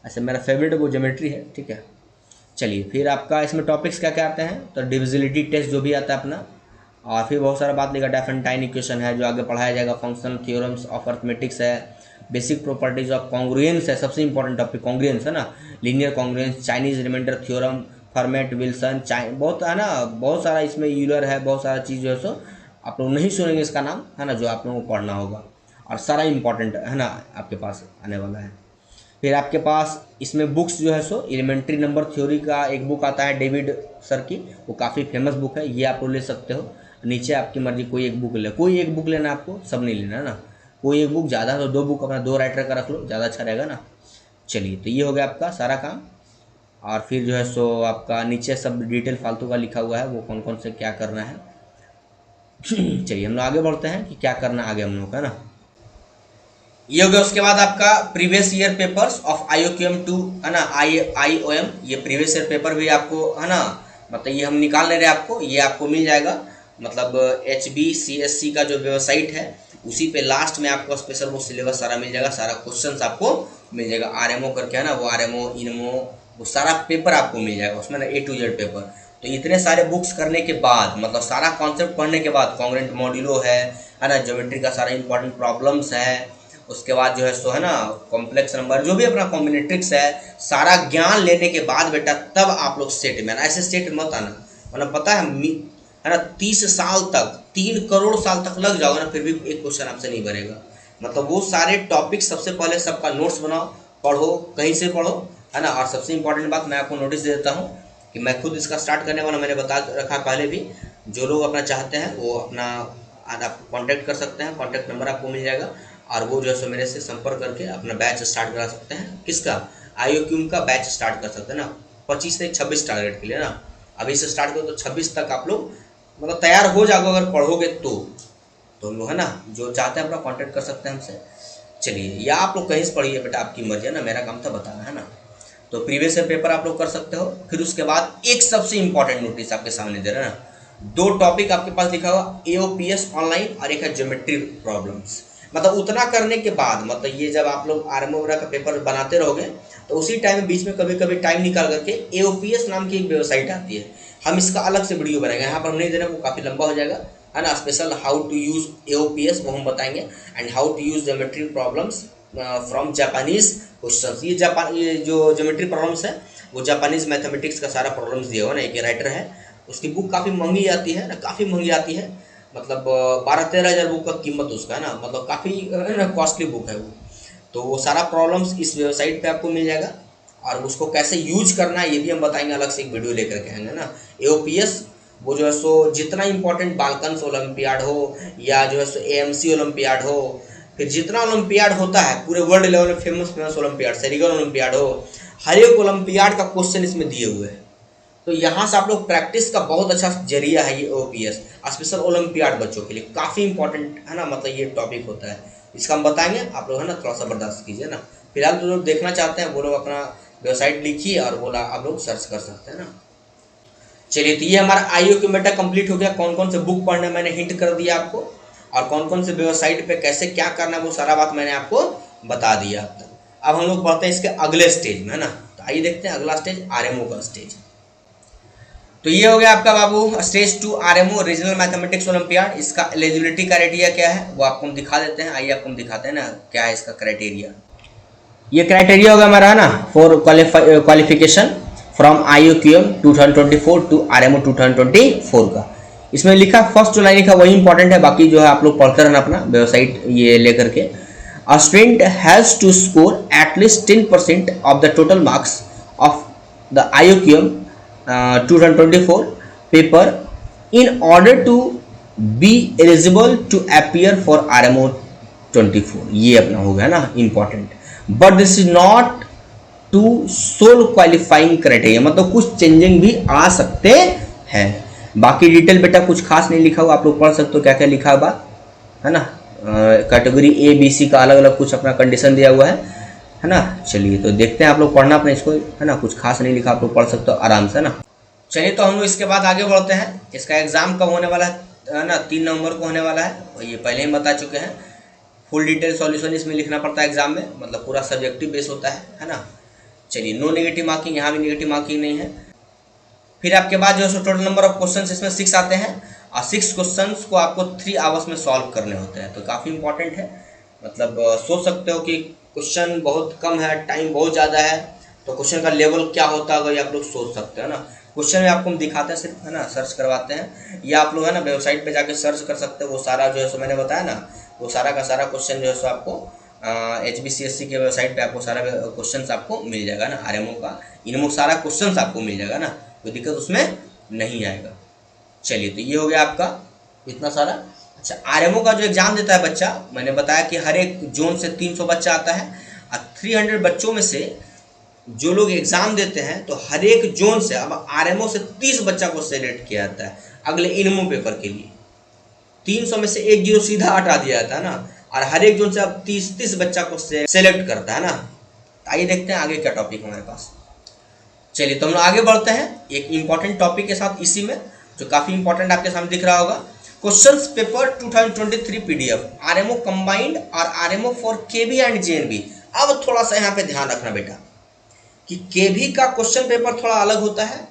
ऐसे मेरा फेवरेट वो ज्योमेट्री है, ठीक है। चलिए फिर आपका इसमें टॉपिक्स क्या क्या आते हैं, तो डिविजिबिलिटी टेस्ट जो भी आता है अपना, और फिर बहुत सारा बात लिखा, डेफेंटाइन इक्वेशन है जो आगे पढ़ाया जाएगा, फंक्शनल थ्योरम्स ऑफ अर्थमेटिक्स है, बेसिक प्रॉपर्टीज ऑफ कॉन्ग्रुएंस है, सबसे इंपॉर्टेंट टॉपिक कॉन्ग्रुएंस है ना, linear congruence, Chinese remainder theorem, Fermat Wilson, बहुत है ना, बहुत सारा इसमें यूलर है, बहुत सारा चीज़ जो है सो आप लोग नहीं सुनेंगे इसका नाम, है ना, जो आप लोगों को पढ़ना होगा, और सारा इंपॉर्टेंट है ना आपके पास आने वाला है। फिर आपके पास इसमें बुक्स जो है सो एलिमेंट्री नंबर थ्योरी का एक बुक आता है डेविड सर की, वो काफ़ी फेमस बुक है, ये आप लोग ले सकते हो। नीचे आपकी मर्जी कोई एक बुक ले, कोई एक बुक लेना आपको, सब नहीं लेना है ना, कोई एक बुक, ज़्यादा तो 2 बुक अपना 2 राइटर का रख लो, ज़्यादा अच्छा रहेगा ना। चलिए तो ये हो गया आपका सारा काम। और फिर जो है सो आपका नीचे सब डिटेल फालतू का लिखा हुआ है, वो कौन कौन से क्या करना है। चलिए हम लोग आगे बढ़ते हैं कि क्या करना आगे हम लोग का ना। ये हो गया, उसके बाद आपका previous year papers of IOQM 2 है ना, IOM, ये प्रीवियस ईयर पेपर भी आपको है ना, मतलब ये हम निकाल ले रहे हैं आपको, ये आपको मिल जाएगा, मतलब HBCSC का जो वेबसाइट है उसी पे लास्ट में आपको स्पेशल वो सिलेबस सारा मिल जाएगा, सारा क्वेश्चंस आपको मिल जाएगा, RMO करके है ना, वो RMO इनमो वो सारा पेपर आपको मिल जाएगा उसमें ना, A to Z पेपर। तो इतने सारे बुक्स करने के बाद, मतलब सारा कॉन्सेप्ट पढ़ने के बाद, कॉन्ग्रुएंट मॉड्यूलो है ना, ज्योमेट्री का सारा इंपॉर्टेंट प्रॉब्लम्स है, उसके बाद जो है सो है ना कॉम्प्लेक्स नंबर, जो भी अपना कॉम्बिनेट्रिक्स है, सारा ज्ञान लेने के बाद बेटा तब आप लोग सेट में आना, ऐसे सेट मत आना, मतलब पता है है ना, 30 साल तक, 3 करोड़ साल तक लग जाओगे ना, फिर भी एक क्वेश्चन आपसे नहीं बनेगा। मतलब वो सारे टॉपिक सबसे पहले सबका नोट्स बनाओ, पढ़ो, कहीं से पढ़ो, है ना। और सबसे इंपॉर्टेंट बात मैं आपको नोटिस दे देता हूँ कि मैं खुद इसका स्टार्ट करने वाला, मैंने बता रखा पहले भी। जो लोग अपना चाहते हैं वो अपना आप कॉन्टैक्ट कर सकते हैं, कॉन्टैक्ट नंबर आपको मिल जाएगा, और वो जो है सो मेरे से संपर्क करके अपना बैच स्टार्ट करा सकते हैं। किसका? IOQM का बैच स्टार्ट कर सकते हैं ना, 25 से 26 टारगेट के लिए ना। अभी से स्टार्ट करो तो 26 तक आप लोग मतलब तैयार हो जाओगे अगर पढ़ोगे तो हम लोग, है ना, जो चाहते हैं अपना कांटेक्ट कर सकते हैं हमसे। चलिए, या आप लोग कहीं से पढ़िए बेटा, आपकी मर्जी है ना, मेरा काम था बताना, है ना। तो प्रीवियस ईयर पेपर आप लोग कर सकते हो। फिर उसके बाद एक सबसे इंपॉर्टेंट नोटिस आपके सामने दे रहे हैं ना, 2 टॉपिक आपके पास लिखा हुआ AOPS ऑनलाइन और एक है ज्योमेट्री प्रॉब्लम्स। मतलब उतना करने के बाद, मतलब ये जब आप लोग RMO वगैरह का पेपर बनाते रहोगे तो उसी टाइम में बीच में कभी कभी टाइम निकाल करके AOPS नाम की एक वेबसाइट आती है, हम इसका अलग से वीडियो बनाएंगे, यहाँ पर हम नहीं दे रहे, वो काफ़ी लंबा हो जाएगा, है ना। Special how to use AOPS वो हम बताएंगे, and how to use geometry problems from Japanese questions. ये जो ज्योमेट्री प्रॉब्लम्स है वो जापानीज मैथमेटिक्स का सारा प्रॉब्लम्स दिया हुआ ना, एक राइटर है, उसकी बुक काफ़ी महंगी आती है ना, काफ़ी महंगी आती है, मतलब 12-13 हज़ार बुक का कीमत उसका, है ना, मतलब काफ़ी कॉस्टली बुक है वो। तो वो सारा प्रॉब्लम्स इस वेबसाइट पे आपको मिल जाएगा, और उसको कैसे यूज करना है ये भी हम बताएंगे, अलग से एक वीडियो लेकर के आएंगे ना। AOPS वो जो है सो जितना इंपॉर्टेंट बालकन्स ओलंपियाड हो या जो है सो AMC ओलंपियाड हो, फिर जितना ओलंपियाड होता है पूरे वर्ल्ड लेवल में फेमस ओलंपियाड, सेरिगन ओलंपियाड हो, हर एक ओलंपियाड का क्वेश्चन इसमें दिए हुए हैं। तो यहाँ से आप लोग प्रैक्टिस का बहुत अच्छा जरिया है ये AOPS, स्पेशल ओलंपियाड बच्चों के लिए काफ़ी इंपॉर्टेंट, है ना। मतलब ये टॉपिक होता है, इसका हम बताएंगे, आप लोग है ना थोड़ा सा बर्दाश्त कीजिए ना। फिलहाल जो लोग देखना चाहते हैं वो लोग अपना वेबसाइट लिखिए और बोला आप लोग सर्च कर सकते हैं ना। चलिए, तो ये हमारा IOQM बेटा कंप्लीट हो गया। कौन कौन से बुक पढ़ने मैंने हिंट कर दिया आपको, और कौन कौन से वेबसाइट पे कैसे क्या करना है वो सारा बात मैंने आपको बता दिया अब तक। अब हम लोग बढ़ते हैं इसके अगले स्टेज में, है ना। तो आइए देखते हैं अगला स्टेज, RMO का स्टेज। तो ये हो गया आपका बाबू stage 2 RMO Regional Mathematics Olympiad. इसका एलिजिबिलिटी क्राइटेरिया क्या है वो आपको हम दिखा देते हैं। आइए आपको हम दिखाते हैं ना क्या है इसका क्राइटेरिया। ये क्राइटेरिया होगा हमारा ना for qualification from IOQM 2024 to RMO 2024 का। इसमें लिखा फर्स्ट जो लाइन लिखा वही इंपॉर्टेंट है, बाकी जो है आप लोग पढ़ते रहना अपना वेबसाइट ये लेकर के। A student has to score at least 10% of the total marks of the IOQM 2024 paper in order to be eligible to appear for RMO 24। ये अपना हो गया ना important. But this is not to sole qualifying criteria, मतलब कुछ चेंजिंग भी आ सकते हैं। बाकी डिटेल बेटा कुछ खास नहीं लिखा हुआ, आप लोग पढ़ सकते हो क्या क्या लिखा हुआ, है ना। कैटेगरी ABC का अलग अलग कुछ अपना कंडीशन दिया हुआ है ना। चलिए, तो देखते हैं, आप लोग पढ़ना अपने इसको, है ना। कुछ खास नहीं लिखा, आप लोग पढ़ सकते हो आराम से ना। चलिए, तो हम लोग इसके बाद आगे बढ़ते हैं। इसका एग्जाम कब होने वाला है ना, 3 नवंबर को होने वाला है, और ये पहले ही बता चुके हैं। फुल डिटेल सॉल्यूशन इसमें लिखना पड़ता है एग्जाम में, मतलब पूरा सब्जेक्टिव बेस होता है ना। चलिए, नो नेगेटिव मार्किंग, यहाँ भी नेगेटिव मार्किंग नहीं है। फिर आपके बाद जो है टोटल नंबर ऑफ क्वेश्चंस इसमें 6 आते हैं, और 6 क्वेश्चंस को आपको 3 आवर्स में सॉल्व करने होते हैं। तो काफ़ी इंपॉर्टेंट है, मतलब सोच सकते हो कि क्वेश्चन बहुत कम है, टाइम बहुत ज़्यादा है, तो क्वेश्चन का लेवल क्या होता होगा ये आप लोग सोच सकते हो ना। क्वेश्चन में आपको हम दिखाते हैं सिर्फ, है ना, सर्च करवाते हैं, या आप लोग है ना वेबसाइट पे जाके सर्च कर सकते हो। वो सारा जो है सो मैंने बताया ना, वो सारा का सारा क्वेश्चन जो है सो आपको HBCSC के वेबसाइट पे आपको सारा क्वेश्चन आपको मिल जाएगा ना। RMO का इनमो सारा क्वेश्चन आपको मिल जाएगा ना, कोई दिक्कत उसमें नहीं आएगा। चलिए, तो ये हो गया आपका इतना सारा। अच्छा, RMO का जो एग्जाम देता है बच्चा, मैंने बताया कि हर एक जोन से 300 बच्चा आता है, और 300 बच्चों में से जो लोग एग्जाम देते हैं तो हर एक जोन से अब RMO से 30 बच्चा को सेलेक्ट किया जाता है अगले इनमो पेपर के लिए। 300 में से 1 जीरो सीधा हटा दिया जाता है ना, और हर एक जोन से अब 30 बच्चा को सेलेक्ट करता है ना। आइए देखते हैं आगे क्या टॉपिक हमारे पास। चलिए, तो हम लोग आगे बढ़ते हैं एक इंपॉर्टेंट टॉपिक के साथ, इसी में जो काफ़ी इंपॉर्टेंट आपके सामने दिख रहा होगा, questions paper 2023 PDF RMO combined और RMO for KB and JNV। अब थोड़ा सा यहाँ पे ध्यान रखना बेटा कि KB का क्वेश्चन पेपर थोड़ा अलग होता है,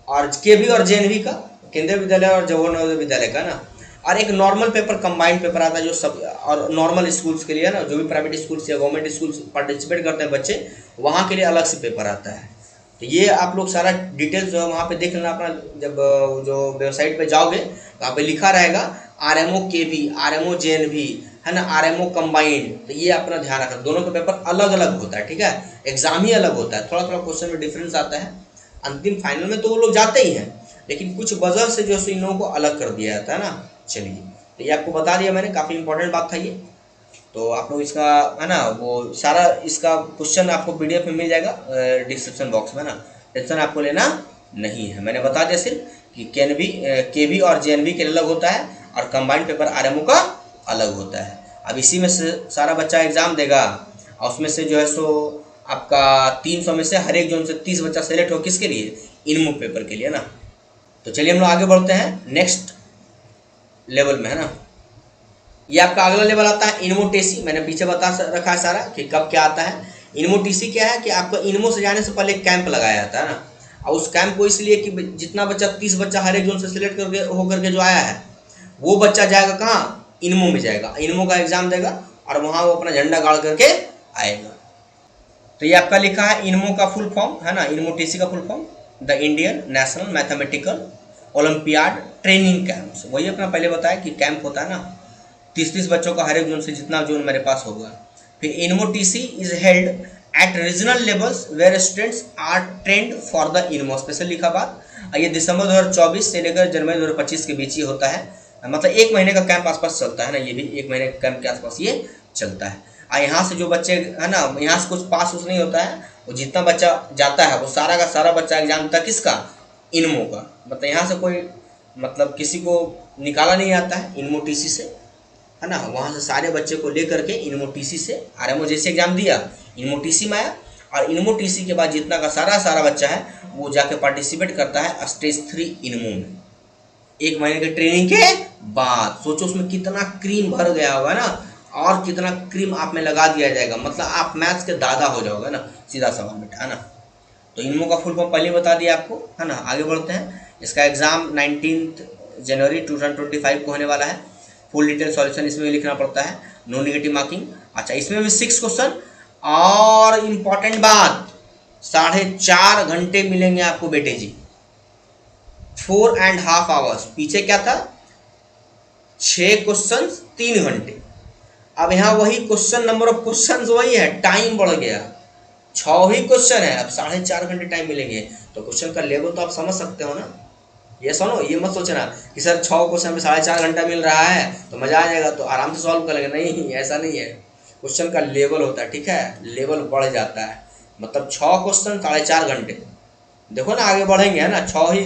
और KB और JNV का, केंद्रीय विद्यालय और जवाहर नवोदय विद्यालय का ना, और एक नॉर्मल पेपर कंबाइंड पेपर आता है जो सब, और नॉर्मल स्कूल्स के लिए ना, जो भी प्राइवेट स्कूल्स या गवर्नमेंट स्कूल्स पार्टिसिपेट करते हैं बच्चे, वहाँ के लिए अलग से पेपर आता है। तो ये आप लोग सारा डिटेल्स जो है वहाँ पे देख लेना अपना, जब जो वेबसाइट पे जाओगे तो वहाँ पे लिखा रहेगा RMO KV, RMO JNV, है ना, RMO कंबाइंड। तो ये अपना ध्यान रखना, दोनों का पेपर अलग अलग होता है, ठीक है, एग्जाम ही अलग होता है, थोड़ा थोड़ा क्वेश्चन में डिफरेंस आता है। अंतिम फाइनल में तो वो लोग जाते ही हैं, लेकिन कुछ वजह से जो है इन लोगों को अलग कर दिया जाता है ना। चलिए, तो ये आपको बता दिया मैंने, काफ़ी इंपॉर्टेंट बात था ये। तो आप लोग इसका, है ना, वो सारा इसका क्वेश्चन आपको PDF में मिल जाएगा डिस्क्रिप्शन बॉक्स में ना, टेंशन आपको लेना नहीं है। मैंने बता दिया सिर्फ कि KV और JNV के अलग होता है और कंबाइंड पेपर RMO का अलग होता है। अब इसी में से सारा बच्चा एग्जाम देगा और उसमें से जो है सो आपका 300 में से हर एक जोन से 30 बच्चा सेलेक्ट हो, किसके लिए, इनमो पेपर के लिए ना। तो चलिए हम लोग आगे बढ़ते हैं नेक्स्ट लेवल में, है ना। ये आपका अगला लेवल आता है इनमो टीसी। मैंने पीछे बता रखा है सारा कि कब क्या आता है। इनमो टीसी क्या है कि आपको इनमो से जाने से पहले कैंप लगाया जाता है ना, और उस कैंप को इसलिए कि जितना बच्चा 30 बच्चा हर एक जोन से सिलेक्ट करके होकर के जो आया है वो बच्चा जाएगा कहाँ, इनमो में जाएगा, इनमो का एग्जाम देगा और वहाँ वो अपना झंडा गाड़ करके आएगा। तो ये आपका लिखा है इनमो का फुल फॉर्म, है ना, इनमो टीसी का full form the Indian National Mathematical Olympiad training camps. वही अपना पहले बताया कि कैंप होता है ना, 30-30 बच्चों का हर एक जोन से, जितना जोन मेरे पास होगा। फिर INMO TC is held at regional levels where students are trained for the INMO. Special लिखा बात, ये दिसंबर 2024 से लेकर जनवरी 2025 के बीच ही होता है, मतलब 1 महीने का कैंप आसपास चलता है ना, ये भी 1 महीने के कैंप के आसपास ये चलता है। और यहाँ से जो बच्चे, है ना, यहाँ से कुछ पास उस नहीं होता है, वो जितना बच्चा जाता है वो सारा का सारा बच्चा एग्जाम देता है, किसका, इनमो का। मतलब यहाँ से कोई, मतलब किसी को निकाला नहीं आता है इनमो टीसी से, है ना, वहाँ से सारे बच्चे को लेकर के इनमो टीसी से RMO जैसे एग्जाम दिया, इनमो टीसी में आया, और इनमो टीसी के बाद जितना का सारा बच्चा है वो जाके पार्टिसिपेट करता है स्टेज 3 इनमो में। 1 महीने की ट्रेनिंग के बाद सोचो उसमें कितना क्रीम भर गया होगा ना, और कितना क्रीम आप में लगा दिया जाएगा, मतलब आप मैथ्स के दादा हो जाओगे ना, सीधा सवाल बेटा, है ना। तो इनमो का फुल फॉर्म पहले बता दिया आपको, है ना। आगे बढ़ते हैं, इसका एग्जाम 19 जनवरी 2025 को होने वाला है। फुल डिटेल सॉल्यूशन इसमें लिखना पड़ता है, नो नेगेटिव मार्किंग। अच्छा, इसमें भी 6 क्वेश्चन, और इम्पॉर्टेंट बात, 4.5 घंटे मिलेंगे आपको बेटे जी, 4.5 आवर्स। पीछे क्या था, 6 क्वेश्चन 3 घंटे। अब यहाँ वही क्वेश्चन, नंबर ऑफ क्वेश्चन वही है, टाइम बढ़ गया, 6 ही क्वेश्चन है, अब 4.5 घंटे टाइम मिलेंगे। तो क्वेश्चन का लेवल तो आप समझ सकते हो ना। ये सुनो, ये मत सोचना कि सर 6 क्वेश्चन में 4.5 घंटा मिल रहा है तो मजा आ जाएगा तो आराम से सॉल्व कर लेंगे, नहीं, ऐसा नहीं है। क्वेश्चन का लेवल होता है, ठीक है, लेवल बढ़ जाता है। मतलब 6 क्वेश्चन 4.5 घंटे, देखो ना आगे बढ़ेंगे, है ना, 6 ही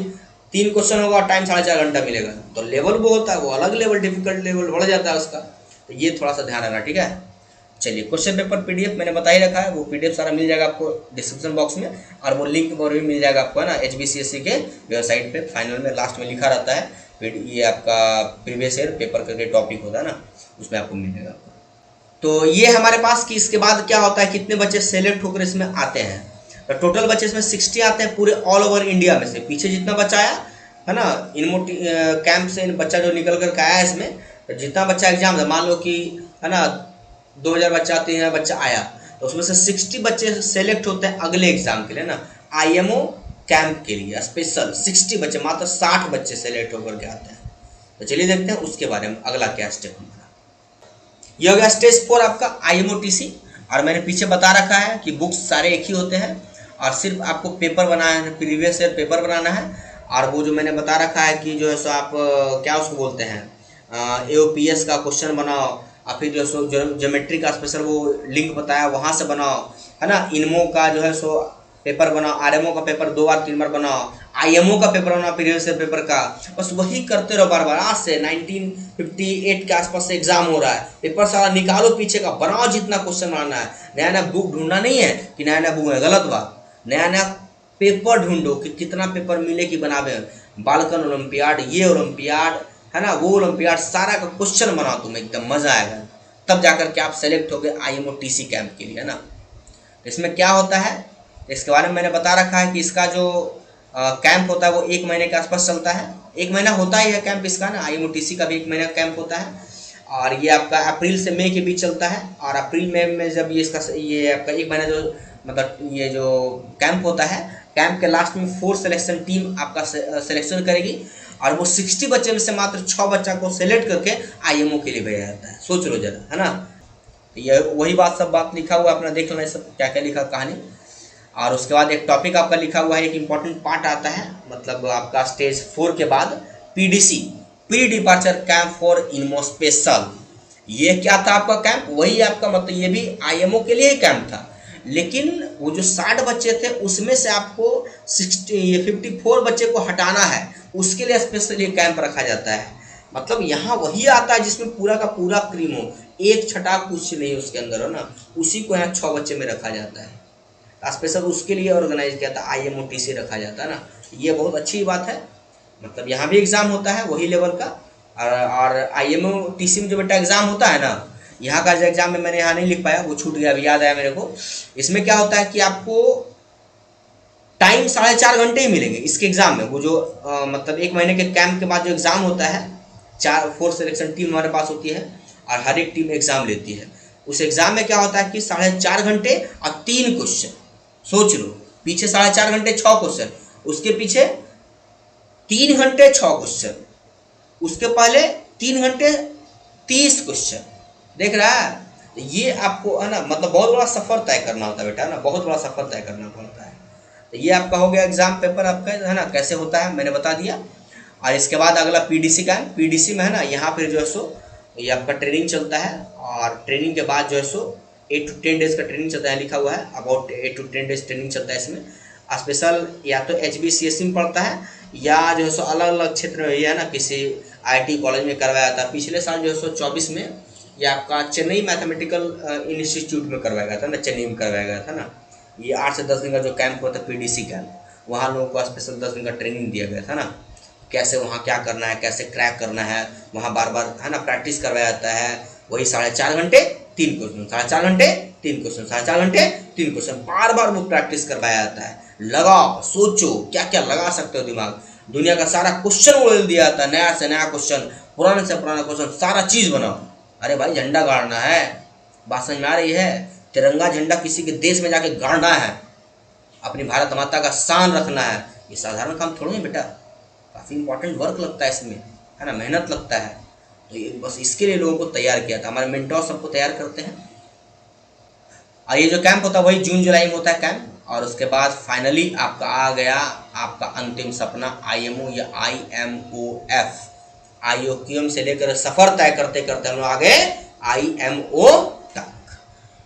3 क्वेश्चन होगा, टाइम 4.5 घंटा मिलेगा, तो लेवल वो होता है, वो अलग लेवल, डिफिकल्ट लेवल बढ़ जाता है उसका। तो ये थोड़ा सा ध्यान रखना, ठीक है। चलिए, क्वेश्चन पेपर PDF मैंने बता ही रखा है, वो PDF सारा मिल जाएगा आपको डिस्क्रिप्शन बॉक्स में, और वो लिंक पर भी मिल जाएगा आपको, है ना, HBCSE के वेबसाइट पे। फाइनल में लास्ट में लिखा रहता है, फिर ये आपका प्रीवियस ईयर पेपर करके टॉपिक होता है ना, उसमें आपको मिलेगा। तो ये हमारे पास कि इसके बाद क्या होता है, कितने बच्चे सेलेक्ट होकर इसमें आते हैं। तो टोटल बच्चे इसमें 60 आते हैं पूरे ऑल ओवर इंडिया में से। पीछे जितना बच्चा आया है ना, इनमो कैंप से बच्चा जो निकल कर आया इसमें, तो जितना बच्चा एग्जाम था, मान लो कि, है ना, 2000 बच्चा 3000 बच्चा आया, तो उसमें से 60 बच्चे सेलेक्ट होते हैं अगले एग्जाम के लिए ना, IMO कैंप के लिए स्पेशल 60 बच्चे, मात्र 60 बच्चे सेलेक्ट होकर के आते हैं। तो चलिए देखते हैं उसके बारे में अगला क्या स्टेप हमारा। ये हो गया स्टेज 4 आपका IMO TC। और मैंने पीछे बता रखा है कि बुक्स सारे एक ही होते हैं, और सिर्फ आपको पेपर बनाना है, प्रीवियस ईयर पेपर बनाना है। और वो जो मैंने बता रखा है कि जो है सो आप क्या उसको बोलते हैं, AOPS का क्वेश्चन बनाओ, और फिर जो सो ज्योमेट्री का स्पेशल वो लिंक बताया वहाँ से बनाओ, है ना। इनमो का जो है सो पेपर बनाओ, RMO का पेपर 2 बार 3 बार बनाओ, IMO का पेपर बनाओ, प्रीवियस ईयर पेपर का, बस वही करते रहो बार बार। आज से 1958 के आसपास से एग्जाम हो रहा है, पेपर सारा निकालो पीछे का, बनाओ जितना क्वेश्चन बनाना है। नया नया बुक ढूंढना नहीं है कि नया नया बुक है, गलत बात। नया नया पेपर ढूंढो कि कितना पेपर मिले कि बनावे। बालकन ओलंपियाड, ये ओलंपियाड, है ना, वो ओलंपियाड, सारा का क्वेश्चन बनाओ तुम, एकदम मजा आएगा। तब जाकर के आप सेलेक्ट हो गए IMO TC कैंप के लिए, है ना। इसमें क्या होता है, इसके बारे में मैंने बता रखा है कि इसका जो कैंप होता है वो 1 महीने के आसपास चलता है। 1 महीना होता ही है कैंप इसका ना, IMO TC का भी 1 महीना कैंप होता है। और ये आपका अप्रैल से मई के बीच चलता है। और अप्रैल मई में जब ये इसका ये आपका 1 महीना जो मतलब ये जो कैंप होता है, कैंप के लास्ट में 4 सिलेक्शन टीम आपका सिलेक्शन करेगी और वो 60 बच्चे में से मात्र 6 बच्चा को सिलेक्ट करके आईएमओ के लिए भेजा जाता है। सोच लो जरा, है ना। ये वही बात सब बात लिखा हुआ है, अपना देख लेना सब क्या क्या लिखा कहानी। और उसके बाद एक टॉपिक आपका लिखा हुआ है, एक इम्पॉर्टेंट पार्ट आता है, मतलब आपका स्टेज 4 के बाद PDC, pre departure camp for INMO special. ये क्या था आपका कैंप, वही आपका मतलब ये भी आईएमओ के लिए ही कैंप था, लेकिन वो जो 60 बच्चे थे उसमें से आपको 54 बच्चे को हटाना है, उसके लिए स्पेशली कैंप रखा जाता है। मतलब यहाँ वही आता है जिसमें पूरा का पूरा क्रीम हो, एक छटा कुछ नहीं उसके अंदर, हो ना, उसी को यहाँ 6 बच्चे में रखा जाता है। स्पेशल उसके लिए ऑर्गेनाइज किया था, आईएमओटीसी रखा जाता है ना। ये बहुत अच्छी बात है, मतलब यहाँ भी एग्ज़ाम होता है वही लेवल का। और आईएमओटीसी में जो बेटा एग्ज़ाम होता है ना, यहाँ का जो एग्ज़ाम में मैंने यहाँ नहीं लिख पाया, वो छूट गया, अभी याद आया मेरे को। इसमें क्या होता है कि आपको टाइम 4.5 घंटे ही मिलेंगे इसके एग्ज़ाम में। वो जो मतलब 1 महीने के कैंप के बाद जो एग्ज़ाम होता है, 4 सिलेक्शन टीम हमारे पास होती है और हर एक टीम एग्ज़ाम लेती है। उस एग्ज़ाम में क्या होता है कि 4.5 घंटे और 3 क्वेश्चन। सोच लो, पीछे 4.5 घंटे 6 क्वेश्चन, उसके पीछे 3 घंटे 6 क्वेश्चन, उसके पहले 3 घंटे 30 क्वेश्चन। देख रहा है, ये आपको है ना, मतलब बहुत बड़ा सफ़र तय करना होता है बेटा, है ना, बहुत बड़ा सफ़र तय करना पड़ता है। तो ये आपका हो गया एग्जाम पेपर आपका, है ना, कैसे होता है मैंने बता दिया। और इसके बाद अगला पीडीसी का है। पीडीसी में है ना, यहाँ फिर जो है सो ये आपका ट्रेनिंग चलता है, और ट्रेनिंग के बाद जो है सो 8 to 10 डेज़ का ट्रेनिंग चलता है, लिखा हुआ है अबाउट 8 to 10 डेज़ ट्रेनिंग चलता है इसमें। स्पेशल या तो HBCSE में पढ़ता है, या जो है सो अलग अलग क्षेत्र में, है ना, किसी IIT कॉलेज में करवाया था। पिछले साल जो है सो 24 में ये आपका चेन्नई मैथमेटिकल इंस्टीट्यूट में करवाया गया था ना, चेन्नई में करवाया गया था ना। ये 8 से 10 दिन का जो कैंप हुआ था पीडीसी कैंप, वहाँ लोगों को स्पेशल 10 दिन का ट्रेनिंग दिया गया था ना, कैसे वहाँ क्या करना है, कैसे क्रैक करना है, वहाँ बार बार है ना प्रैक्टिस करवाया जाता है। वही 4.5 घंटे 3 क्वेश्चन, 4.5 घंटे 3 क्वेश्चन, 4.5 घंटे 3 क्वेश्चन, बार बार वो प्रैक्टिस करवाया जाता है। लगाओ, सोचो क्या क्या लगा सकते हो दिमाग, दुनिया का सारा क्वेश्चन उड़ेल दिया जाता है, नया से नया क्वेश्चन, पुराने से पुराना क्वेश्चन, सारा चीज़ बनाओ। अरे भाई झंडा गाड़ना है, बात समझ में आ रही है, तिरंगा झंडा किसी के देश में जाके गाड़ना है, अपनी भारत माता का शान रखना है। ये साधारण काम थोड़ा है बेटा, काफ़ी इंपॉर्टेंट वर्क लगता है इसमें, है ना, मेहनत लगता है। तो ये बस इसके लिए लोगों को तैयार किया था, हमारे मेंटोर सबको तैयार करते हैं। और ये जो कैंप होता है वही जून जुलाई में होता है कैंप। और उसके बाद फाइनली आपका आ गया आपका अंतिम सपना, आईएमओ या IMOF। IOQM से लेकर सफ़र तय करते करते हम लोग आ गए IMO तक।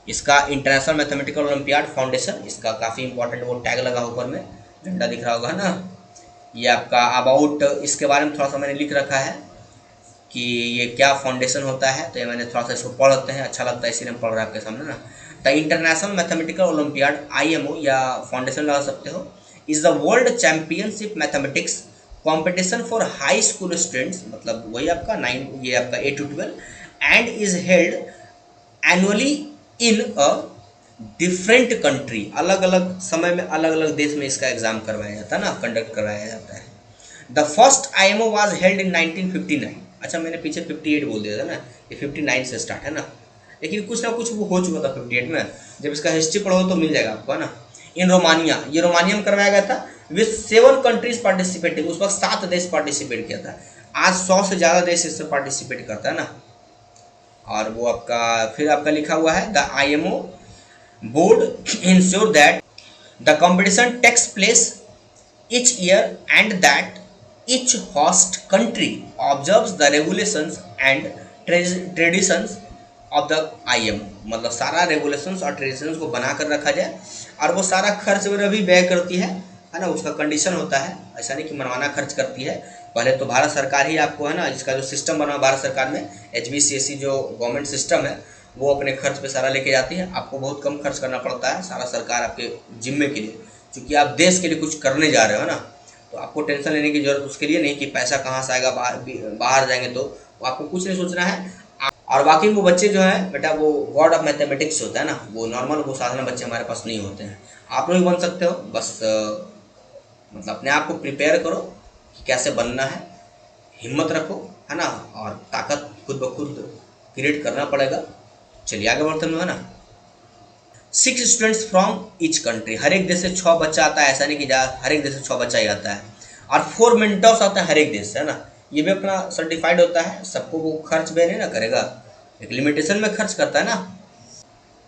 इसका इंटरनेशनल मैथमेटिकल ओलंपियाड फाउंडेशन, इसका काफ़ी इंपॉर्टेंट वो टैग लगा ऊपर में, झंडा दिख रहा होगा ना। ये आपका अबाउट इसके बारे में थोड़ा सा मैंने लिख रखा है कि ये क्या फाउंडेशन होता है, तो ये मैंने थोड़ा सा इसको पढ़ लेते हैं, अच्छा लगता है इसीलिए हम पढ़ रहे हैं आपके सामने ना। The international mathematical olympiad IMO या फाउंडेशन लगा सकते हो, is the world championship mathematics competition for high school students, मतलब वही आपका 9, ये आपका 8 to 12, and is held annually in a different country. अलग अलग समय में अलग अलग देश में इसका एग्जाम करवाया जाता है ना, कंडक्ट करवाया जाता है। The first IMO was held in 1959। अच्छा मैंने पीछे 58 बोल दिया था ना, ये 59 से स्टार्ट है ना, लेकिन कुछ ना कुछ वो हो चुका था 58 में। जब इसका हिस्ट्री पढ़ो तो मिल जाएगा आपको, है ना। इन रोमानिया, ये रोमानिया में करवाया गया था, विथ 7 कंट्रीज पार्टिसिपेटिंग, उस वक्त 7 देश पार्टिसिपेट किया था। आज 100 से ज़्यादा देश इससे पार्टिसिपेट करता है ना। और वो आपका फिर आपका लिखा हुआ है, the IMO board ensure that the competition takes place each year and that each host country observes the regulations and traditions of the IMO। मतलब सारा रेगुलेशंस और ट्रेडिशंस को बना कर रखा जाए, और वो सारा खर्च वगैरह भी व्यय करती है ना, उसका कंडीशन होता है, ऐसा नहीं कि मनमाना खर्च करती है। पहले तो भारत सरकार ही आपको, है ना, इसका जो सिस्टम बना भारत सरकार में, HBCSE जो गवर्नमेंट सिस्टम है, वो अपने खर्च पे सारा लेके जाती है। आपको बहुत कम खर्च करना पड़ता है, सारा सरकार आपके जिम्मे के लिए, क्योंकि आप देश के लिए कुछ करने जा रहे हो ना, तो आपको टेंशन लेने की जरूरत उसके लिए नहीं कि पैसा कहाँ से आएगा, बाहर जाएंगे तो आपको कुछ नहीं सोचना है। और बाकी वो बच्चे जो हैं बेटा, वो गॉड ऑफ मैथमेटिक्स होता है ना, वो नॉर्मल वो साधारण बच्चे हमारे पास नहीं होते हैं। आप लोग भी बन सकते हो, बस मतलब अपने आप को प्रिपेयर करो कि कैसे बनना है, हिम्मत रखो, है ना, और ताकत खुद ब खुद क्रिएट करना पड़ेगा। चलिए आगे बढ़ते हैं, है ना। 6 स्टूडेंट्स फ्रॉम ईच कंट्री, हर एक देश से 6 बच्चा आता है, ऐसा नहीं कि हर एक देश से 6 बच्चा ही आता है। और 4 मेंटर्स आता है हर एक देश से, है ना। ये भी अपना सर्टिफाइड होता है, सबको वो खर्च भी नहीं ना करेगा, एक लिमिटेशन में खर्च करता है ना।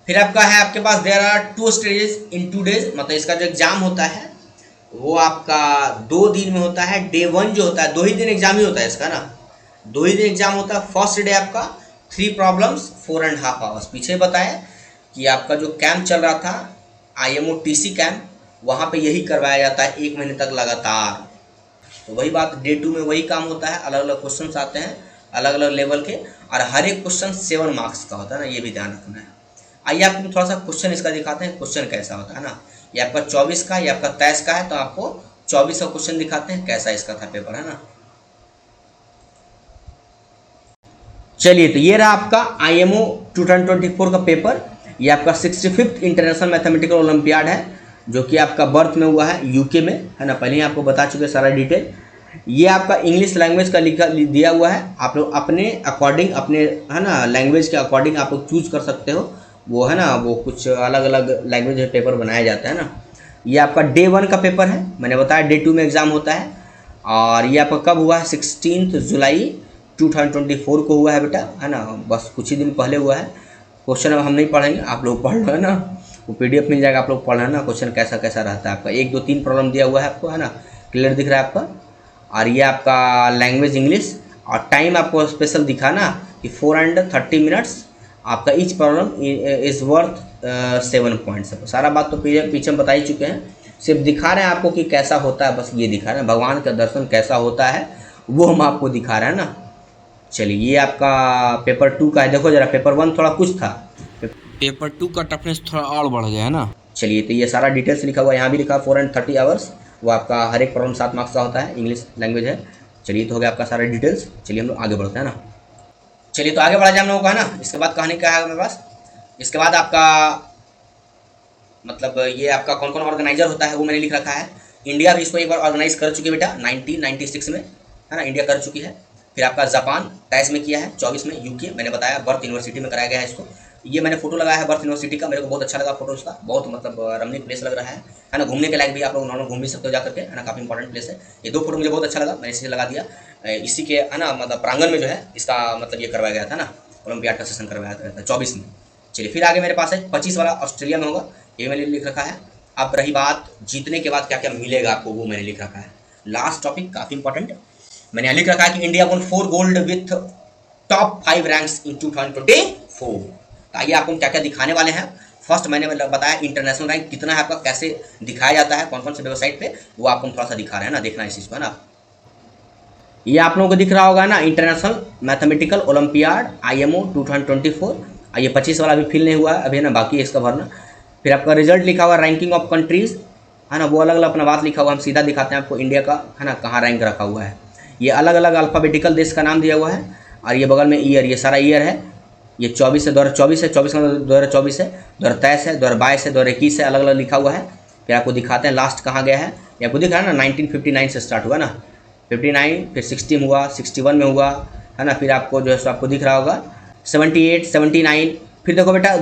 फिर आपका है आपके पास there are 2 stages in 2 days, मतलब इसका जो एग्जाम होता है वो आपका 2 दिन में होता है। डे 1 जो होता है 2 ही दिन एग्जाम ही होता है इसका ना, 2 ही दिन एग्जाम होता है। फर्स्ट डे आपका 3 प्रॉब्लम्स 4.5 आवर्स। पीछे बताया कि आपका जो कैंप चल रहा था IMO TC कैंप, वहाँ पे यही करवाया जाता है 1 महीने तक लगातार। तो वही बात डे 2 में वही काम होता है, अलग अलग क्वेश्चन आते हैं अलग अलग लेवल के, और हर एक क्वेश्चन 7 मार्क्स का होता है ना, ये भी ध्यान रखना है। आइए आपको थोड़ा सा क्वेश्चन इसका दिखाते हैं, क्वेश्चन कैसा होता है ना। ये आपका 24 का, ये आपका 23 का है, तो आपको 24 का क्वेश्चन दिखाते हैं कैसा इसका था पेपर, है ना। चलिए, तो ये रहा आपका IMO 2024 का पेपर। ये आपका 65th इंटरनेशनल मैथमेटिकल ओलंपियाड है, जो कि आपका बर्थ में हुआ है यूके में, है ना। पहले ही आपको बता चुके सारा डिटेल। ये आपका इंग्लिश लैंग्वेज का लिखा दिया हुआ है, आप लोग अपने अकॉर्डिंग, अपने है ना लैंग्वेज के अकॉर्डिंग आप लोग चूज कर सकते हो, वो है ना, वो कुछ अलग अलग लैंग्वेज में पेपर बनाया जाता है ना। ये आपका डे 1 का पेपर है, मैंने बताया डे 2 में एग्ज़ाम होता है। और ये आपका कब हुआ है, 16 जुलाई 2024 को हुआ है बेटा, है ना, बस कुछ ही दिन पहले हुआ है। क्वेश्चन अब हम नहीं पढ़ेंगे, आप लोग पढ़ लो, है ना, वो PDF मिल जाएगा, आप लोग पढ़ लेना क्वेश्चन कैसा कैसा रहता है आपका। 1 2 3 प्रॉब्लम दिया हुआ है आपको, है ना, क्लियर दिख रहा है आपका। और ये आपका लैंग्वेज इंग्लिश, और टाइम आपको स्पेशल दिखाना कि 4 and 30 मिनट्स आपका each problem is worth 7 points. सारा बात तो पीछे हम बता ही चुके हैं, सिर्फ दिखा रहे हैं आपको कि कैसा होता है, बस ये दिखा रहे हैं भगवान का दर्शन कैसा होता है वो हम आपको दिखा रहे हैं ना। चलिए, ये आपका पेपर 2 का है, देखो जरा पेपर 1 थोड़ा कुछ था, पेपर 2 का टफनेस थोड़ा और बढ़ गया है ना। चलिए, तो ये सारा डिटेल्स लिखा हुआ है, यहाँ भी लिखा 4 and 30 आवर्स, वो आपका हर एक प्रॉब्लम 7 मार्क्स का होता है, इंग्लिश लैंग्वेज है। चलिए, तो हो गया आपका सारा डिटेल्स। चलिए हम लोग आगे बढ़ते हैं ना। चलिए, तो आगे बढ़ा जाए हम लोगों का, है ना। इसके बाद कहानी क्या है मेरे पास, इसके बाद आपका मतलब ये आपका कौन कौन ऑर्गेनाइजर होता है वो मैंने लिख रखा है। इंडिया भी इसको एक बार ऑर्गेनाइज कर चुकी है बेटा 1996 में, है ना, इंडिया कर चुकी है। फिर आपका जापान 23 में किया है, 24 में यूके, मैंने बताया बर्थ यूनिवर्सिटी में कराया गया है इसको। ये मैंने फोटो लगाया है बर्थ यूनिवर्सिटी का, मेरे को बहुत अच्छा लगा फोटो उसका, बहुत मतलब रमणीय प्लेस लग रहा है ना, घूमने के लायक भी, आप लोग नॉर्मल घूम भी सकते हो जा करके, है ना, काफ़ी इंपॉर्टेंट प्लेस है। ये 2 फोटो मुझे बहुत अच्छा लगा, मैंने इसी से लगा दिया। इसी के है ना मतलब प्रांगण में जो है इसका मतलब ये करवाया गया था ना, ओलंपियाड का सेशन करवाया गया था 24 में। चलिए, फिर आगे मेरे पास है 25 वाला ऑस्ट्रेलिया में होगा, ये मैंने लिख रखा है। अब रही बात जीतने के बाद क्या क्या मिलेगा आपको, वो मैंने लिख रखा है। लास्ट टॉपिक काफ़ी इंपॉर्टेंट, मैंने लिख रखा है कि India one 4 gold with top 5 ranks in 2024। तो आइए आपको क्या क्या दिखाने वाले हैं। फर्स्ट मैंने बताया इंटरनेशनल रैंक कितना है आपका, कैसे दिखाया जाता है, कौन कौन से वेबसाइट पे, वो आपको थोड़ा सा दिखा रहे हैं ना, देखना इस चीज़ को, है ना। ये आप लोगों को दिख रहा होगा ना, इंटरनेशनल मैथमेटिकल ओलंपियाड IMO 2024। ये 25 वाला अभी फिल नहीं हुआ है अभी, है ना, बाकी है इसका भरना। फिर आपका रिजल्ट लिखा हुआ रैंकिंग ऑफ कंट्रीज, है ना, वो अलग अलग अपना बात लिखा हुआ, हम सीधा दिखाते हैं आपको इंडिया का, है ना, कहाँ रैंक रखा हुआ है। ये अलग अलग अल्फ़ाबेटिकल देश का नाम दिया हुआ है, और ये बगल में ईयर, ये सारा ईयर है। ये 24 है, 2024 है, 24 का 2024 है, 2023 है, 2022 है, 2021 है, अलग अलग लिखा हुआ है। फिर आपको दिखाते हैं लास्ट कहाँ गया है, ये आपको दिख रहा है ना, 1959 से स्टार्ट हुआ ना, 59, फिर 60 में हुआ, 61 में हुआ, है ना। फिर आपको जो है सो आपको दिख रहा होगा 78, 79। फिर देखो बेटा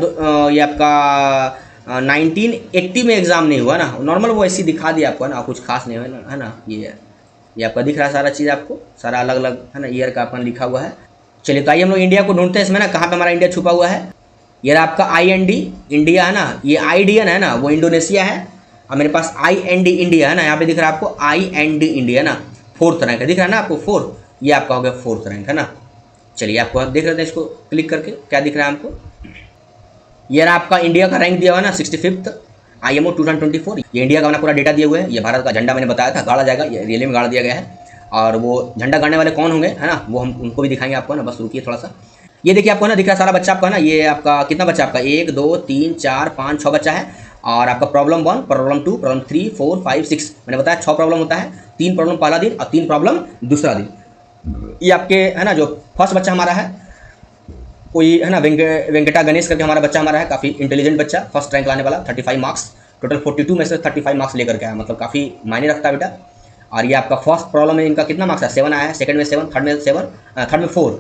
ये आपका 1980 में एग्ज़ाम नहीं हुआ ना, नॉर्मल वो ऐसे दिखा दिया आपको, है ना, कुछ खास नहीं है ना। ये आपका दिख रहा है सारा चीज़ आपको, सारा अलग अलग, है ना, ईयर का अपन लिखा हुआ है। चलिए, तो आइए हम लोग इंडिया को ढूंढते हैं इसमें ना, कहाँ पे हमारा इंडिया छुपा हुआ है। ये आपका IND इंडिया है ना, ये IDN है ना, वो इंडोनेशिया है, और मेरे पास IND इंडिया है ना, यहाँ पे दिख रहा है आपको IND इंडिया ना, 4th रैंक है, दिख रहा है ना आपको 4, ये आपका हो गया 4th रैंक, है ना। चलिए, आपको देख रहे थे, इसको क्लिक करके क्या दिख रहा है हमको, ये आपका इंडिया का रैंक दिया हुआ है ना, 65th IMO 2024। ये इंडिया का अपना पूरा डेटा दिए हुए हैं। ये भारत का झंडा मैंने बताया था गाड़ा जाएगा, ये रियली में गाड़ दिया गया है। और वो झंडा गाड़ने वाले कौन होंगे, है ना, वो हम उनको भी दिखाएंगे आपको ना, बस रुकिए थोड़ा सा। ये देखिए आपको ना दिख रहा है सारा बच्चा आपका ना, ये आपका कितना बच्चा आपका 1 2 3 4 5 6 बच्चा है। और आपका प्रॉब्लम 1, प्रॉब्लम 2, प्रॉब्लम 3 4 5 6, मैंने बताया 6 प्रॉब्लम होता है, 3 प्रॉब्लम पहला दिन और 3 प्रॉब्लम दूसरा दिन। ये आपके है ना जो फर्स्ट बच्चा हमारा है, कोई है ना वेंकटा गणेश करके हमारा बच्चा हमारा है, काफ़ी इंटेलिजेंट बच्चा, फर्स्ट रैंक लाने वाला, 35 मार्क्स, टोटल 42 में से 35 मार्क्स लेकर के आया, मतलब काफ़ी मायने रखता है बेटा। और ये आपका फर्स्ट प्रॉब्लम में इनका कितना मार्क्स है, 7 आया है, सेकंड में 7, थर्ड में 4,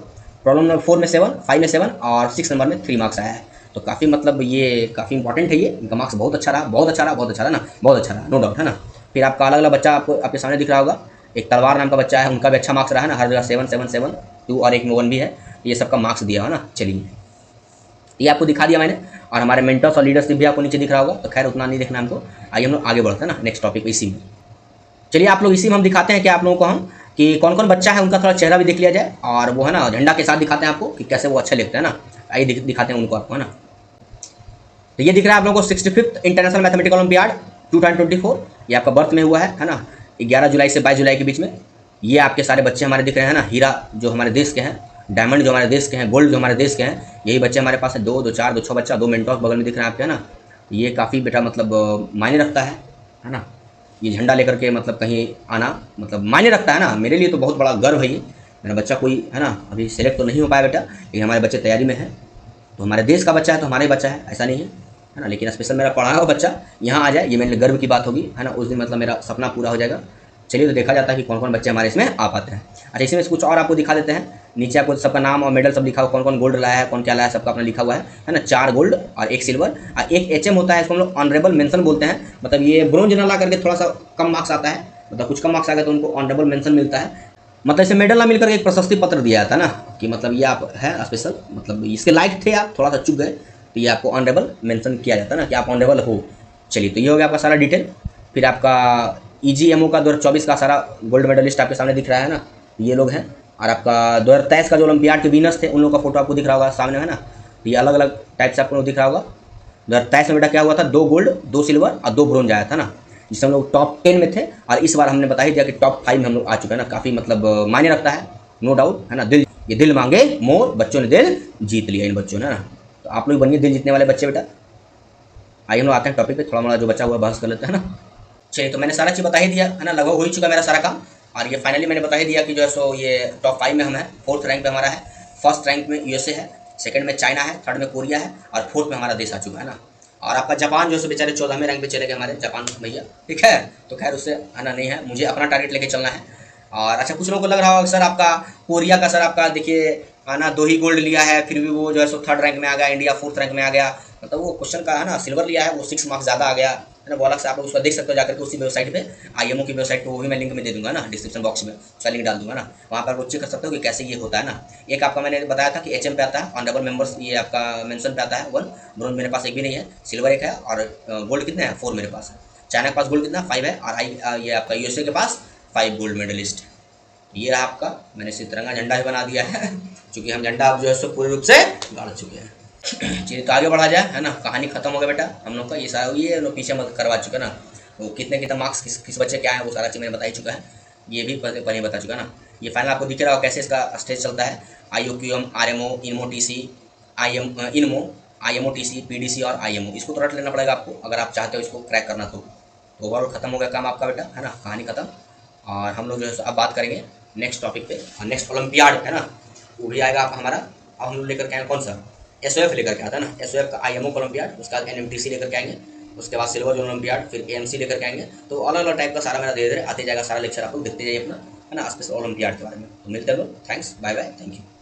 प्रॉब्लम नंबर 4 में 7, 5 में 7 और 6 नंबर में 3 मार्क्स आया है। तो काफ़ी मतलब ये काफ़ी इंपॉर्टेंट है ये, इनका मार्क्स बहुत अच्छा रहा, बहुत अच्छा रहा, बहुत अच्छा रहा ना, बहुत अच्छा रहा, नो डाउट है ना। फिर आपका अलग अलग बच्चा आपको आपके सामने दिख रहा होगा, एक तलवार नाम का बच्चा है, उनका भी अच्छा मार्क्स रहा है ना, हर जगह 7 7 7 2 और एक में 1 भी है, ये सबका मार्क्स दिया है ना। चलिए ये आपको दिखा दिया मैंने, और हमारे मेंटर्स और लीडरशिप भी आपको नीचे दिख रहा होगा, तो खैर उतना नहीं देखना हमको। आइए हम लोग आगे बढ़ते हैं ना नेक्स्ट टॉपिक इसी में। चलिए आप लोग इसी में हम दिखाते हैं कि आप लोगों को हम कि कौन कौन बच्चा है उनका थोड़ा चेहरा भी देख लिया जाए, और वो है ना झंडा के साथ दिखाते हैं आपको कि कैसे वो अच्छे लिखते हैं ना। आइए दिखाते हैं उनको आपको है ना। तो ये दिख रहा है आप लोगों को 65th इंटरनेशनल मैथमेटिकल ओलंपियाड 2024, ये आपका बर्थ में हुआ है ना, 11 जुलाई से 22 जुलाई के बीच में। ये आपके सारे बच्चे हमारे दिख रहे हैं ना, हीरा जो हमारे देश के हैं, डायमंड जो हमारे देश के हैं, गोल्ड जो हमारे देश के हैं, यही बच्चे हमारे पास है। 2 2 4 2 6 बच्चा, 2 मेंटॉस बगल में दिख रहे हैं आपके है ना। ये काफ़ी बेटा मतलब मायने रखता है ना। ये झंडा लेकर के मतलब कहीं आना मतलब मायने रखता है ना, मेरे लिए तो बहुत बड़ा गर्व है ये। मेरा बच्चा कोई है ना अभी सेलेक्ट तो नहीं हो पाया बेटा, लेकिन हमारे बच्चे तैयारी में है, तो हमारे देश का बच्चा है तो हमारा ही बच्चा है, ऐसा नहीं है ना। लेकिन स्पेशल मेरा पढ़ाया हुआ बच्चा यहाँ आ जाए, ये मेरे लिए गर्व की बात होगी है ना, उस दिन मतलब मेरा सपना पूरा हो जाएगा। चलिए तो देखा जाता है कि कौन कौन बच्चे हमारे इसमें आ पाते हैं। अच्छा इसमें कुछ और आपको दिखा देते हैं, नीचे आपको सबका नाम और मेडल सब लिखा हुआ, कौन कौन गोल्ड लाया है, कौन क्या लाया है, सबका अपना लिखा हुआ है ना। 4 गोल्ड और 1 सिल्वर और 1 HM होता है, इसको हम लोग ऑनरेबल मेंशन बोलते हैं। मतलब ये ब्रोंज ना ला करके थोड़ा सा कम मार्क्स आता है, मतलब कुछ कम मार्क्स आ गए तो उनको ऑनरेबल मेंशन मिलता है। मतलब इसे मेडल ना मिलकर एक प्रशस्ति पत्र दिया जाता है ना, कि मतलब ये आप है स्पेशल, मतलब इसके लायक थे आप, थोड़ा सा चुक गए तो ये आपको ऑनरेबल मेंशन किया जाता है ना कि आप ऑनरेबल हो। चलिए तो ये हो गया आपका सारा डिटेल। फिर आपका EGMO का 2024 का सारा गोल्ड मेडलिस्ट आपके सामने दिख रहा है ना, ये लोग हैं। और आपका 2023 का जो ओलंपियाड के विनर्स थे उन लोगों का फोटो आपको दिख रहा होगा सामने है ना। ये अलग अलग टाइप से आपको दिख रहा होगा। 2023 में बेटा क्या हुआ था, 2 गोल्ड 2 सिल्वर और 2 ब्रोंज आया था ना, जिससे हम लोग टॉप 10 में थे। और इस बार हमने बता ही दिया कि टॉप 5 में हम लोग आ चुके हैं ना, काफ़ी मतलब मायने रखता है, नो डाउट है ना। दिल ये दिल मांगे मोर, बच्चों ने दिल जीत लिया इन बच्चों ने ना। तो आप लोग बनिए दिल जीतने वाले बच्चे बेटा। आइए हम लोग आते हैं टॉपिक पे, थोड़ा मोड़ा जो बचा हुआ बहस कर लेते हैं ना। चलिए तो मैंने सारा चीज़ बता ही दिया है ना, लगभग हो ही चुका मेरा सारा काम। और ये फाइनली मैंने बता ही दिया कि जो है सो ये टॉप 5 में हम हैं, 4th रैंक पे हमारा है। 1st रैंक में USA है, 2nd में चाइना है, 3rd में कोरिया है, और 4th में हमारा देश आ चुका है ना। और आपका जापान जो है बेचारे 14वें रैंक पे चले गए हमारे जापान भैया, ठीक है। तो खैर उससे आना नहीं है, मुझे अपना टारगेट लेके चलना है। और अच्छा कुछ लोगों को लग रहा होगा सर आपका कोरिया का, सर आपका देखिए आना 2 ही गोल्ड लिया है, फिर भी वो जो है सो 3rd रैंक में आ गया, इंडिया 4th रैंक में आ गया। मतलब वो क्वेश्चन का है ना सिल्वर लिया है, वो 6 मार्क्स ज़्यादा आ गया है ना। वो अलग से आप लोग उसका देख सकते हो जाकर के उसी वेबसाइट पे, IMO की वेबसाइट पे, वो भी मैं लिंक में दे दूंगा ना, डिस्क्रिप्शन बॉक्स में उसका लिंक डाल दूंगा ना, वहाँ पर वो चेक कर सकते हो कि कैसे ये होता है ना। एक आपका मैंने बताया था कि HM पे आता है, ऑनरेबल मेंबर्स ये आपका मेंशन पे आता है 1, ब्रोंज मेरे पास एक भी नहीं है, सिल्वर 1 है, और गोल्ड कितने हैं 4 मेरे पास है। चाइना के पास गोल्ड कितना 5 है, और ये आपका USA के पास 5 गोल्ड मेडलिस्ट। ये रहा आपका, मैंने इसे तिरंगा झंडा ही बना दिया है क्योंकि हम झंडा अब जो है सो पूर्ण रूप से गाड़ चुके हैं। चलिए तो आगे बढ़ा जाए है ना, कहानी खत्म हो गया बेटा हम लोग का। ये सारा ये लोग पीछे मत करवा चुके ना, वो कितने कितने मार्क्स किस बच्चे क्या है वो सारा चीज़ मैंने बता ही चुका है, ये भी पहले बता चुका ना। ये फाइनल आपको दिख रहा हो कैसे इसका स्टेज चलता है, IOQM RMO INMO TC INMO IMO TC PDC और IMO, इसको तो रट लेना पड़ेगा आपको अगर आप चाहते हो इसको क्रैक करना। तो ओवरऑल खत्म हो गया काम आपका बेटा है ना, कहानी खत्म। और हम लोग जो है अब बात करेंगे नेक्स्ट टॉपिक पे, और नेक्स्ट ओलंपियाड है ना वो भी आएगा आप हमारा। अब हम लोग लेकर के आएंगे कौन सा, SOF लेकर के आता है ना, SOF का IMO ओलंपियाड, उसके बाद NMTC लेकर के आएंगे, उसके बाद सिल्वर ओलंपियाड, फिर AMC लेकर के आएंगे। तो अलग अलग टाइप का सारा मेरा धीरे धीरे आते जाएगा सारा लेक्चर, आप लोग देखते जाइए अपना है ना स्पेशल ओलंपियाड के बारे में। तो मिलते हैं लोग, thanks, bye bye, thank you.